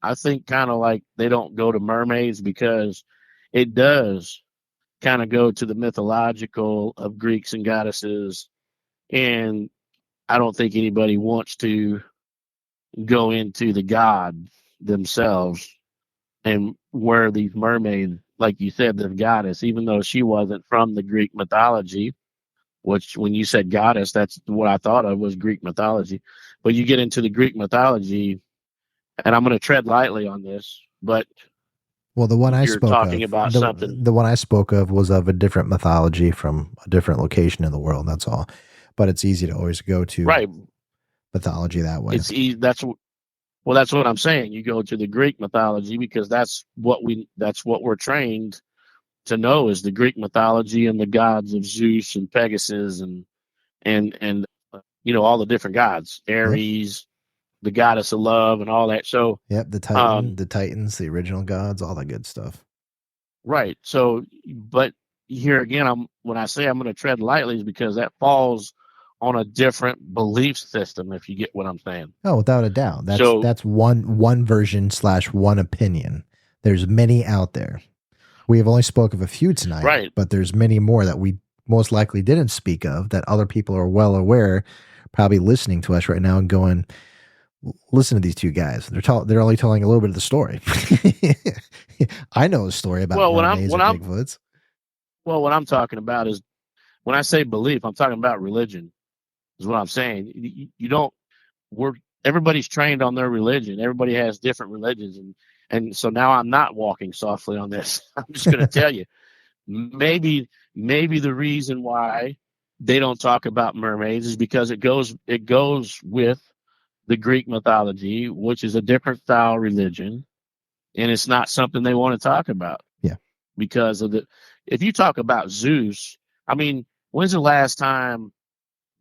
I think kind of like they don't go to mermaids because it does kind of go to the mythological of Greeks and goddesses. And I don't think anybody wants to go into the god themselves. And where these mermaids, like you said, the goddess, even though she wasn't from the Greek mythology, which when you said goddess, that's what I thought of was Greek mythology. But you get into the Greek mythology, and I'm going to tread lightly on this, but well, the one I spoke talking of, about something. The one I spoke of was of a different mythology from a different location in the world. That's all. But it's easy to always go to mythology that way. Well, that's what I'm saying. You go to the Greek mythology because that's what we're trained to know is the Greek mythology and the gods of Zeus and Pegasus and all the different gods, Ares, the goddess of love and all that. So the Titans, the original gods, all that good stuff. Right. So, but here again, when I say I'm going to tread lightly is because that falls on a different belief system, if you get what I'm saying. Oh, without a doubt. That's one version / one opinion. There's many out there. We have only spoke of a few tonight, right? But there's many more that we most likely didn't speak of that other people are well aware, probably listening to us right now and going, listen to these two guys. They're only telling a little bit of the story. I know a story about mermaids and Bigfoots. Well, what I'm talking about is when I say belief, I'm talking about religion. Is what I'm saying. Everybody's trained on their religion. Everybody has different religions. And so now I'm not walking softly on this. I'm just going to tell you, maybe the reason why they don't talk about mermaids is because it goes with the Greek mythology, which is a different style religion. And it's not something they want to talk about. Yeah. Because if you talk about Zeus, I mean, when's the last time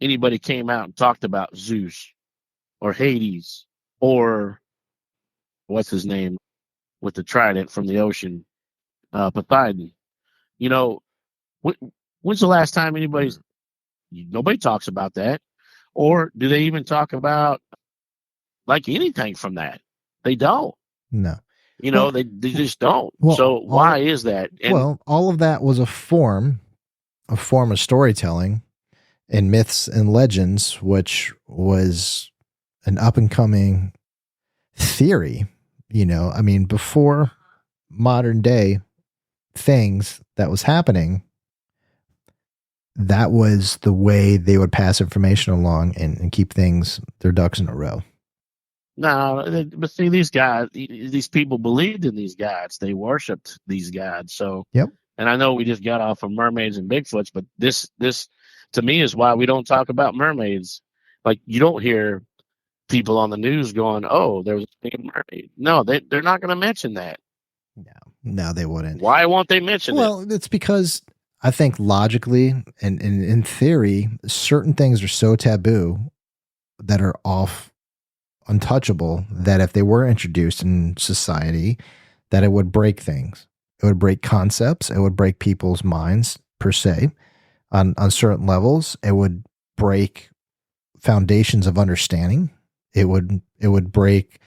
anybody came out and talked about Zeus or Hades or what's his name with the trident from the ocean, Poseidon? When's the last time nobody talks about that? Or do they even talk about like anything from that? They don't. No. They just don't. Well, so why is that? All of that was a form of storytelling and myths and legends, which was an up and coming theory, I mean, before modern day things that was happening, that was the way they would pass information along and keep their ducks in a row. No, but see, these people believed in these gods. They worshipped these gods. So, yep. And I know we just got off of mermaids and Bigfoots, but this to me is why we don't talk about mermaids. Like you don't hear people on the news going, "Oh, there was a big mermaid." No, they're not going to mention that. No, they wouldn't. Why won't they mention it? Well, it's because I think logically and in theory, certain things are so taboo that are off untouchable that if they were introduced in society, that it would break things. It would break concepts. It would break people's minds per se on certain levels. It would break foundations of understanding. It would break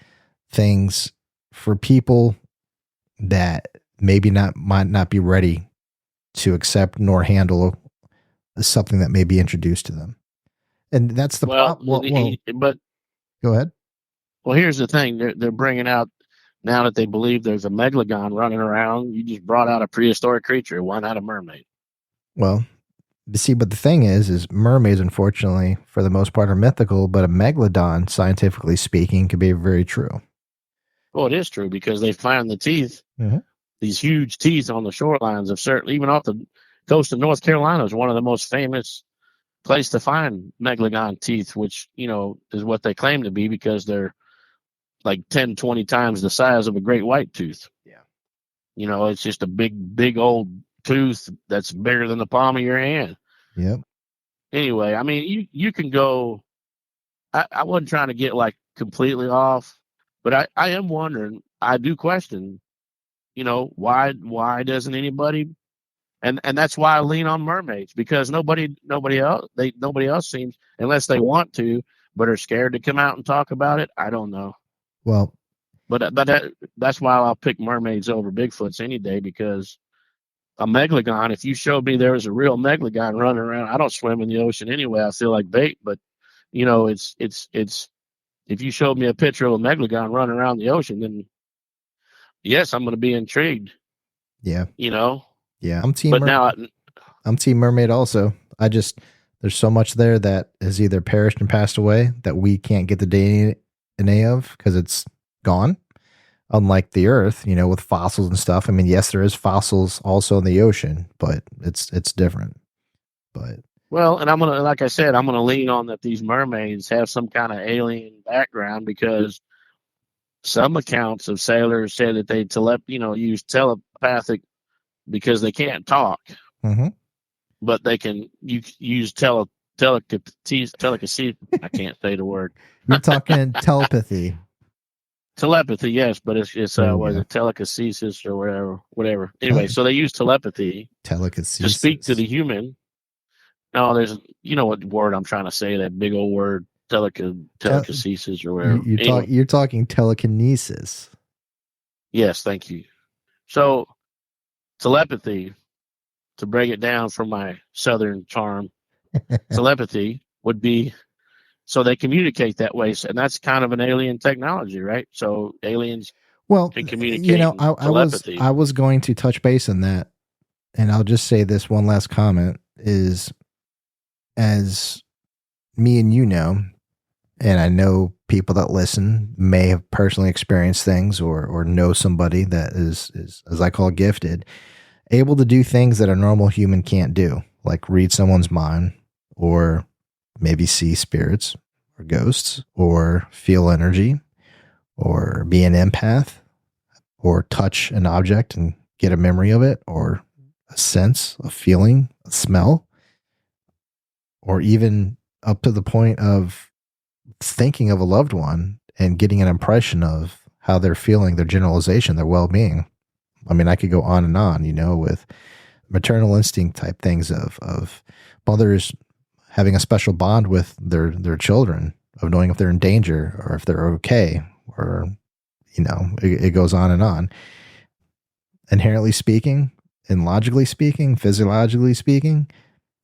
things for people that maybe might not be ready to accept nor handle something that may be introduced to them. And that's the problem. Well, but go ahead. Well, here's the thing: they're bringing out now that they believe there's a megalodon running around. You just brought out a prehistoric creature. Why not a mermaid? Well, see, but the thing is mermaids, unfortunately, for the most part, are mythical. But a megalodon, scientifically speaking, could be very true. Well, it is true because they find the teeth, these huge teeth on the shorelines of certain, even off the coast of North Carolina is one of the most famous place to find megalodon teeth, which, is what they claim to be because they're like 10, 20 times the size of a great white tooth. Yeah. It's just a big old tooth that's bigger than the palm of your hand. Yep. Anyway, I mean, you can go, I wasn't trying to get like completely off, but I am wondering, I do question, why doesn't anybody, and that's why I lean on mermaids, because nobody else seems, unless they want to, but are scared to come out and talk about it. I don't know. Well, but that's why I'll pick mermaids over Bigfoots any day, because a megalodon, if you showed me there was a real megalodon running around, I don't swim in the ocean anyway. I feel like bait, but it's if you showed me a picture of a megalodon running around the ocean, then yes, I'm going to be intrigued. Yeah. Yeah. I'm team mermaid also. There's so much there that has either perished and passed away that we can't get the DNA of because it's gone. Unlike the Earth, with fossils and stuff. I mean, yes, there is fossils also in the ocean, but it's different. But well, and like I said, I'm gonna lean on that these mermaids have some kind of alien background, because some accounts of sailors say that they use telepathic, because they can't talk, but they can use telekinesis. I can't say the word. You're talking telepathy. Telepathy, yes, but it's what is it, telekinesis or whatever. Anyway, so they use telepathy to speak to the human. No, there's what word I'm trying to say, that big old word, telekinesis or whatever. You're talking telekinesis. Yes, thank you. So telepathy, to break it down from my southern charm, telepathy would be, so they communicate that way, and that's kind of an alien technology, right? So aliens can communicate. I was going to touch base on that, and I'll just say this one last comment is, as me and and I know people that listen may have personally experienced things or know somebody that is, as I call, gifted, able to do things that a normal human can't do, like read someone's mind, or maybe see spirits or ghosts, or feel energy, or be an empath, or touch an object and get a memory of it, or a sense, a feeling, a smell, or even up to the point of thinking of a loved one and getting an impression of how they're feeling, their generalization, their well-being. I mean, I could go on and on, with maternal instinct type things of mothers having a special bond with their children, of knowing if they're in danger or if they're okay, or, it goes on and on. Inherently speaking, and logically speaking, physiologically speaking,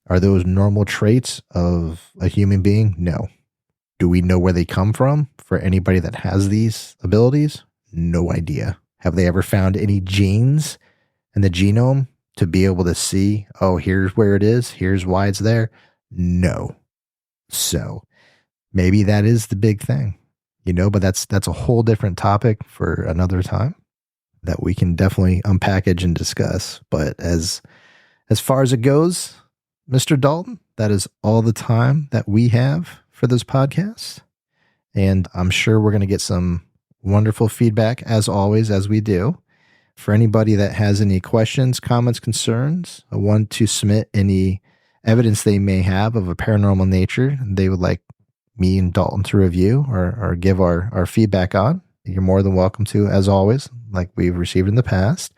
are those normal traits of a human being? No. Do we know where they come from for anybody that has these abilities? No idea. Have they ever found any genes in the genome to be able to see, oh, here's where it is, here's why it's there? No. So maybe that is the big thing, but that's a whole different topic for another time that we can definitely unpackage and discuss. But as far as it goes, Mr. Dalton, that is all the time that we have for this podcast. And I'm sure we're going to get some wonderful feedback, as always, as we do. For anybody that has any questions, comments, concerns, want to submit any evidence they may have of a paranormal nature they would like me and Dalton to review or give our feedback on, you're more than welcome to, as always, like we've received in the past.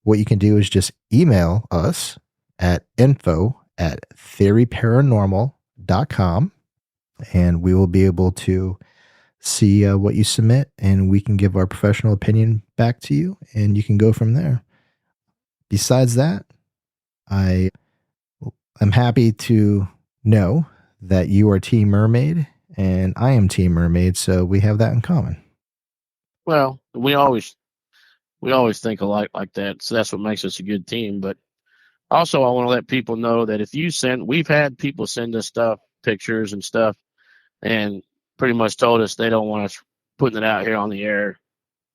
What you can do is just email us at info@theoryparanormal.com, and we will be able to see what you submit, and we can give our professional opinion back to you, and you can go from there. Besides that, I am happy to know that you are Team Mermaid and I am Team Mermaid, so we have that in common. Well, we always think alike like that, so that's what makes us a good team. But also, I want to let people know that if you we've had people send us stuff, pictures and stuff, and pretty much told us they don't want us putting it out here on the air.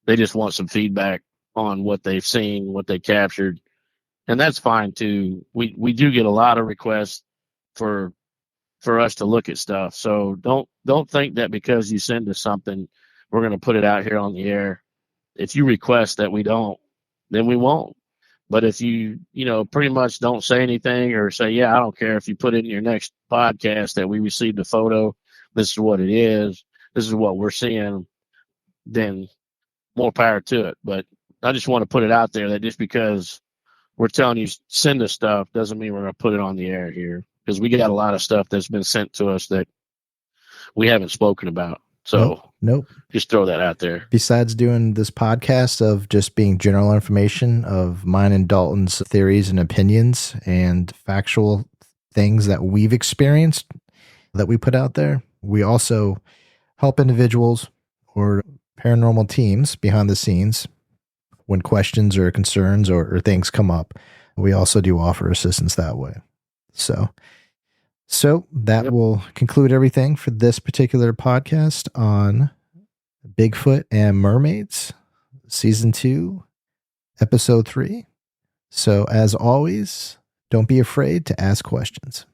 They just want some feedback on what they've seen, what they captured. And that's fine too. We do get a lot of requests for us to look at stuff. So don't think that because you send us something, we're going to put it out here on the air. If you request that we don't, then we won't. But if you pretty much don't say anything or say, yeah, I don't care if you put it in your next podcast that we received a photo, this is what it is, this is what we're seeing, then more power to it. But I just want to put it out there that just because we're telling you send us stuff doesn't mean we're going to put it on the air here, because we got a lot of stuff that's been sent to us that we haven't spoken about. So nope. Just throw that out there. Besides doing this podcast of just being general information of mine and Dalton's theories and opinions and factual things that we've experienced that we put out there, we also help individuals or paranormal teams behind the scenes when questions or concerns or things come up. We also do offer assistance that way. So that will conclude everything for this particular podcast on Bigfoot and Mermaids, Season 2, Episode 3. So as always, don't be afraid to ask questions.